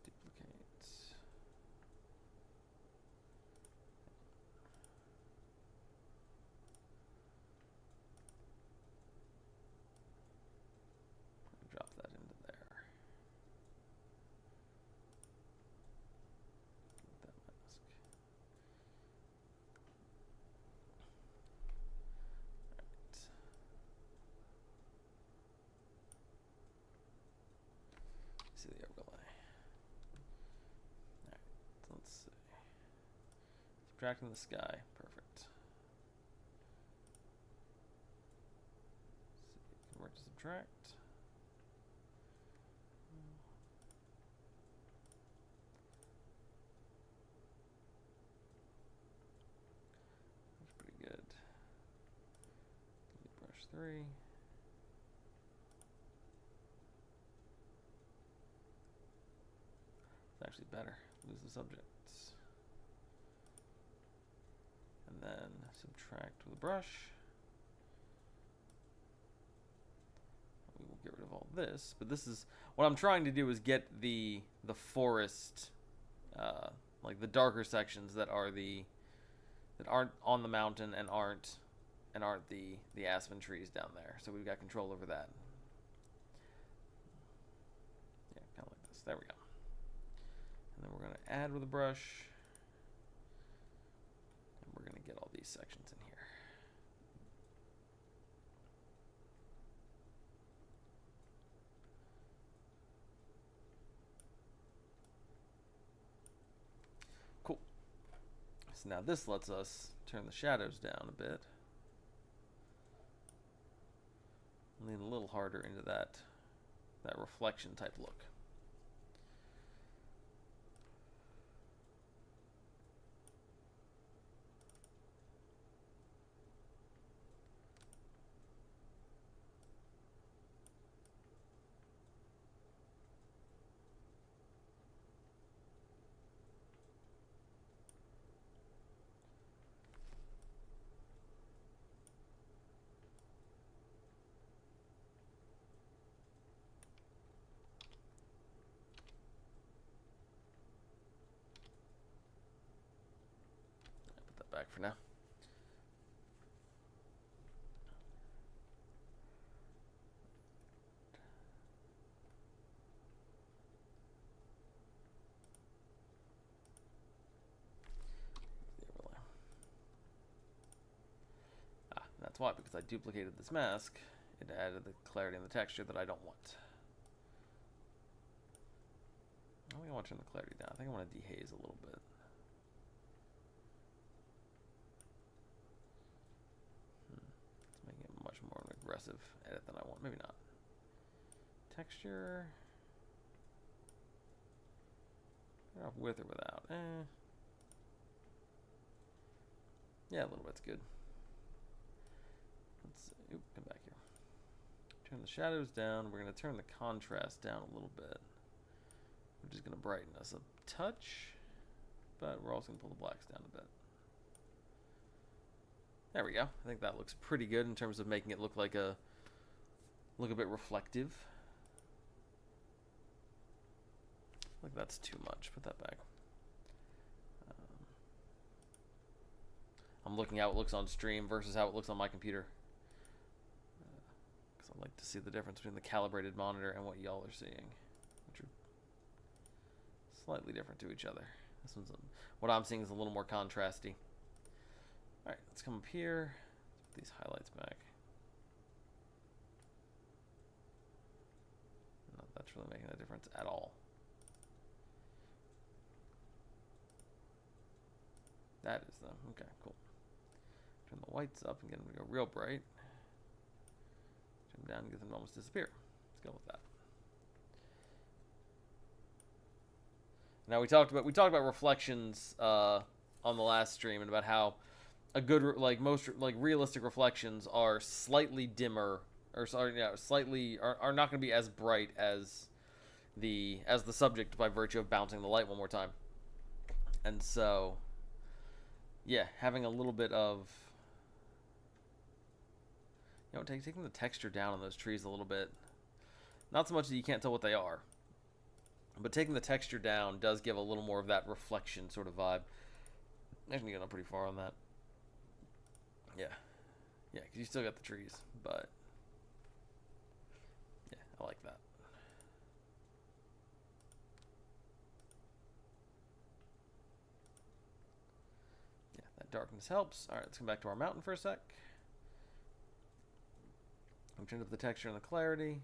duplicate. Drop that into there. That mask. Alright. See the overlay. Alright, so let's see. Subtracting the sky. Perfect. Convert to subtract. That's pretty good. Brush 3. It's actually better. Lose the subjects. And then subtract with a brush. We will get rid of all this, but this is what I'm trying to do is get the forest, like the darker sections that aren't on the mountain and aren't the aspen trees down there. So we've got control over that. Yeah, kind of like this. There we go. And then we're going to add with a brush. And we're going to get all these sections in here. Cool. So now this lets us turn the shadows down a bit. Lean a little harder into that reflection type look. Back for now. That's why, because I duplicated this mask, it added the clarity and the texture that I don't want. I don't think I want to turn the clarity down. I think I want to dehaze a little bit. It's making it much more of an aggressive edit than I want. Maybe not. Texture. Turn off with or without. Yeah, a little bit's good. Let's see. Oop, come back here. Turn the shadows down. We're going to turn the contrast down a little bit, which is going to brighten us a touch, but we're also going to pull the blacks down a bit. There we go. I think that looks pretty good in terms of making it look like a bit reflective. Like that's too much. Put that back. I'm looking how it looks on stream versus how it looks on my computer, because I like to see the difference between the calibrated monitor and what y'all are seeing, which are slightly different to each other. This one's what I'm seeing is a little more contrasty. All right, let's come up here. Let's put these highlights back. Not that's really making a difference at all. That is them. Okay, cool. Turn the whites up and get them to go real bright. Turn them down and get them to almost disappear. Let's go with that. Now we talked about reflections on the last stream, and about how a good most realistic reflections are slightly dimmer, or sorry, yeah, slightly are not going to be as bright as the subject by virtue of bouncing the light one more time. And so, yeah, having a little bit of, taking the texture down on those trees a little bit. Not so much that you can't tell what they are, but taking the texture down does give a little more of that reflection sort of vibe. Actually, getting up pretty far on that. Yeah, because you still got the trees, but yeah, I like that. Yeah, that darkness helps. All right, let's come back to our mountain for a sec. I'm turning up the texture and the clarity.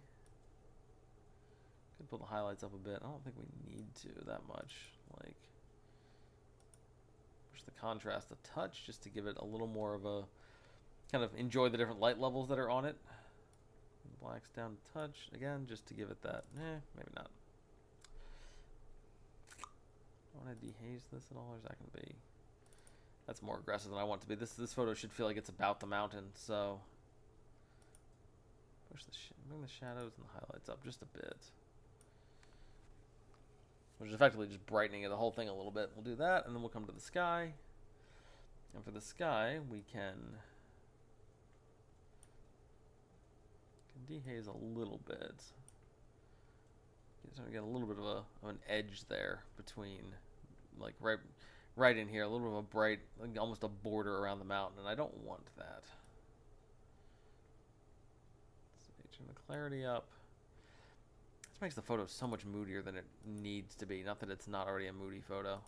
Could pull the highlights up a bit. I don't think we need to that much. Like, push the contrast a touch just to give it a little more of a kind of enjoy the different light levels that are on it. Blacks down a touch again, just to give it that. Maybe not. I want to dehaze this at all, or is that going to be? That's more aggressive than I want it to be. This photo should feel like it's about the mountain, so bring the shadows and the highlights up just a bit, which is effectively just brightening the whole thing a little bit. We'll do that, and then we'll come to the sky. And for the sky, we can dehaze a little bit. Get a little bit of an edge there between, like right in here, a little bit of a bright, like almost a border around the mountain, and I don't want that. Turn the clarity up. This makes the photo so much moodier than it needs to be. Not that it's not already a moody photo.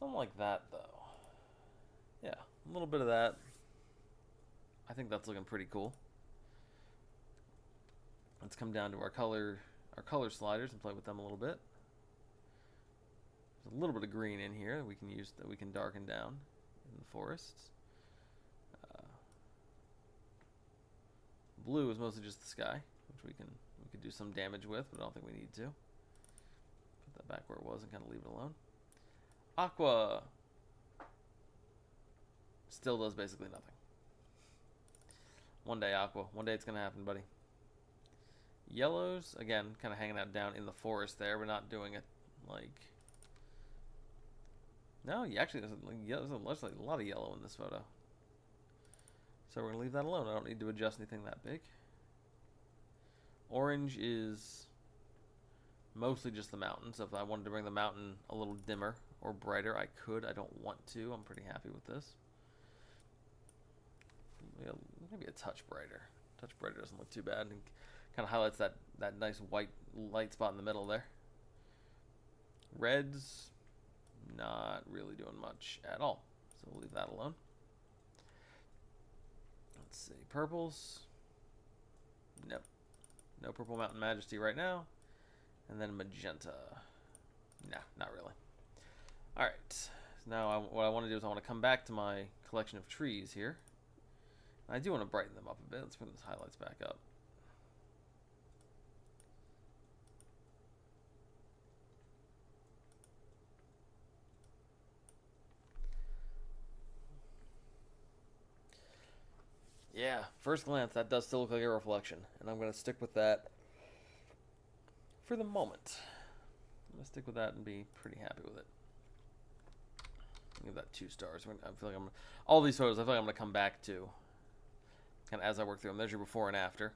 Something like that, though. Yeah, a little bit of that. I think that's looking pretty cool. Let's come down to our color sliders and play with them a little bit. There's a little bit of green in here that we can use, that we can darken down in the forests. Blue is mostly just the sky, which we could do some damage with, but I don't think we need to. Put that back where it was and kind of leave it alone. Aqua still does basically nothing. One day, Aqua. One day it's gonna happen, buddy. Yellows, again, kind of hanging out down in the forest there. We're not doing it like. No, actually, there's a lot of yellow in this photo. So we're going to leave that alone. I don't need to adjust anything that big. Orange is mostly just the mountain. So if I wanted to bring the mountain a little dimmer or brighter, I could. I don't want to. I'm pretty happy with this. Maybe a touch brighter. Touch brighter doesn't look too bad. And kind of highlights that nice white light spot in the middle there. Reds, not really doing much at all. So we'll leave that alone. Let's see. Purples. Nope. No Purple Mountain Majesty right now. And then magenta. Nah, not really. Alright. So now what I want to do is I want to come back to my collection of trees here. I do want to brighten them up a bit. Let's bring those highlights back up. Yeah, first glance, that does still look like a reflection. And I'm going to stick with that for the moment. I'm going to stick with that and be pretty happy with it. Give that 2 stars. I feel like all these photos, I feel like I'm going to come back to kind of as I work through them. There's your before and after.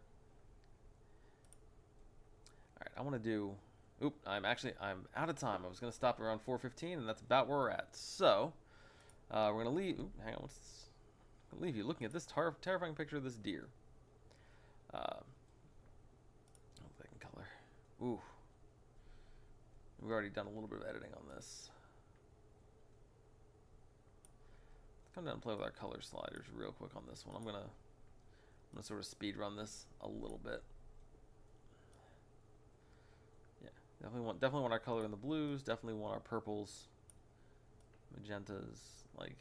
Alright, I want to do... Oop, I'm out of time. I was going to stop around 4:15, and that's about where we're at. So, we're going to leave... Oop, hang on, what's this? I'll leave you looking at this terrifying picture of this deer. Second color. Ooh. We've already done a little bit of editing on this. Let's come down and play with our color sliders real quick on this one. I'm gonna sort of speed run this a little bit. Yeah, definitely want our color in the blues. Definitely want our purples, magentas, like.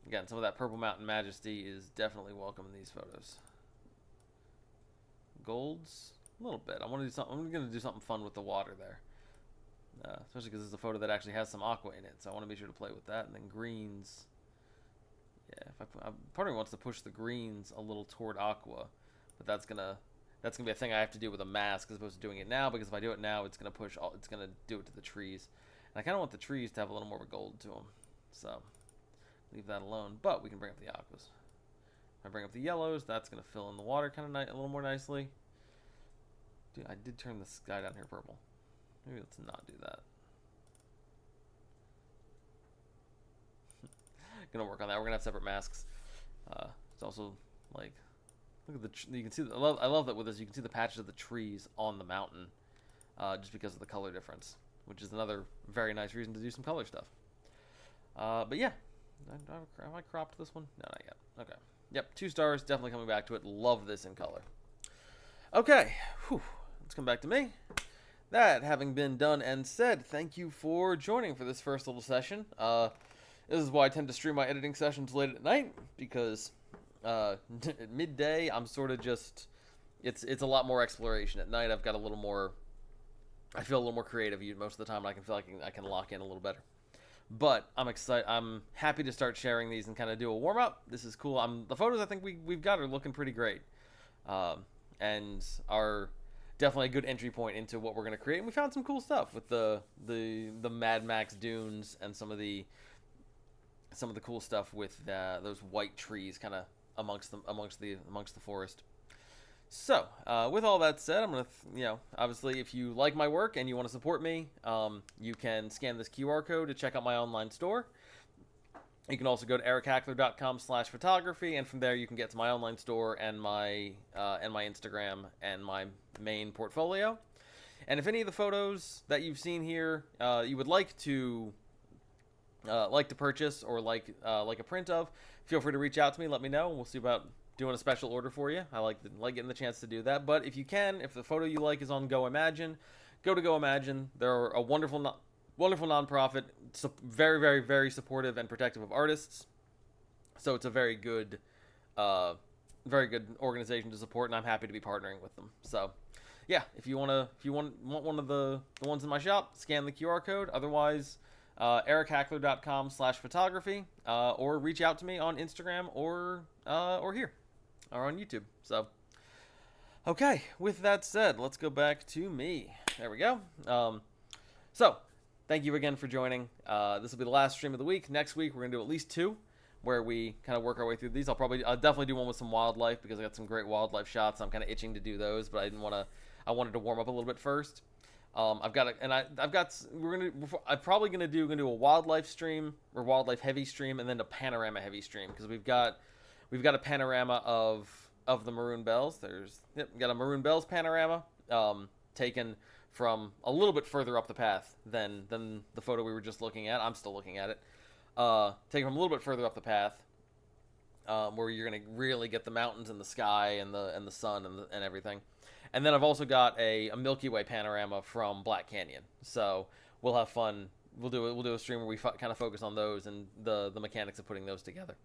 Again, some of that Purple Mountain Majesty is definitely welcome in these photos. Golds, a little bit. I want to do something. I'm going to do something fun with the water there, especially because it's a photo that actually has some aqua in it. So I want to be sure to play with that. And then greens. Yeah, part of me wants to push the greens a little toward aqua, but that's gonna be a thing I have to do with a mask as opposed to doing it now. Because if I do it now, it's gonna do it to the trees, and I kind of want the trees to have a little more of a gold to them. So. Leave that alone, but we can bring up the aquas. If I bring up the yellows, that's going to fill in the water kind of a little more nicely. Dude, I did turn the sky down here purple. Maybe let's not do that. Gonna work on that. We're gonna have separate masks. It's also like, look at you can see. I love that with this. You can see the patches of the trees on the mountain, just because of the color difference, which is another very nice reason to do some color stuff. But yeah. Have I cropped this one? No, not yet. Okay. Yep, 2 stars. Definitely coming back to it. Love this in color. Okay. Whew. Let's come back to me. That having been done and said, thank you for joining for this first little session. This is why I tend to stream my editing sessions late at night, because at midday I'm sort of just... It's a lot more exploration. At night I've got a little more... I feel a little more creative most of the time, and I can feel like I can lock in a little better. But I'm excited. I'm happy to start sharing these and kind of do a warm up. This is cool. The photos I think we've got are looking pretty great, and are definitely a good entry point into what we're gonna create. And we found some cool stuff with the Mad Max dunes and some of the cool stuff with those white trees kind of amongst the forest. So, with all that said, I'm going to, obviously, if you like my work and you want to support me, you can scan this QR code to check out my online store. You can also go to erichackler.com/photography, and from there you can get to my online store and my Instagram and my main portfolio. And if any of the photos that you've seen here you would like to purchase or like a print of, feel free to reach out to me. Let me know, and we'll see about doing a special order for you. I like getting the chance to do that. But if you can, if the photo you like is on Go Imagine, go to Go Imagine. They're a wonderful nonprofit, very, very, very supportive and protective of artists. So it's a very good organization to support, and I'm happy to be partnering with them. So, yeah, if you want one of the ones in my shop, scan the QR code. Otherwise, erichackler.com/photography, or reach out to me on Instagram or here. Or on YouTube. So, okay, with that said, let's go back to me. There we go. So, thank you again for joining. This will be the last stream of the week. Next week, we're going to do at least 2, where we kind of work our way through these. I'll definitely do one with some wildlife, because I got some great wildlife shots. I'm kind of itching to do those, but I wanted to warm up a little bit first. I'm probably gonna do a wildlife stream or wildlife heavy stream, and then a panorama heavy stream, because we've got a panorama of the maroon bells. We got a maroon bells panorama taken from a little bit further up the path than the photo we were just looking at. I'm still looking at it. Taken from a little bit further up the path, where you're gonna really get the mountains and the sky and the sun and everything. And then I've also got a Milky Way panorama from Black Canyon. So we'll have fun. We'll do a stream where we kind of focus on those and the mechanics of putting those together.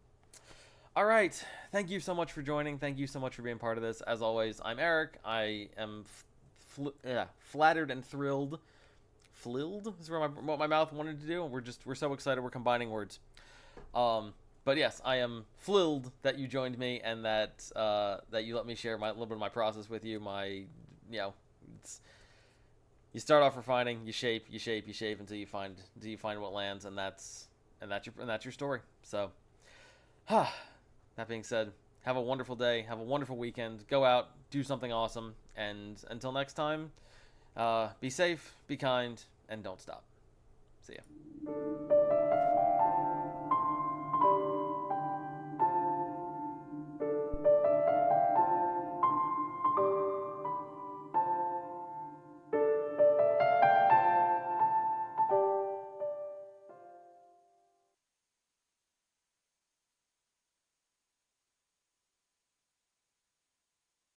All right. Thank you so much for joining. Thank you so much for being part of this. As always, I'm Eric. I am flattered and thrilled. Flilled is what my mouth wanted to do. We're so excited. We're combining words. But yes, I am flilled that you joined me and that you let me share a little bit of my process with you. You start off refining, you shape until you find what lands, and that's your story. So, that being said, have a wonderful day, have a wonderful weekend. Go out, do something awesome, and until next time, be safe, be kind, and don't stop. See ya.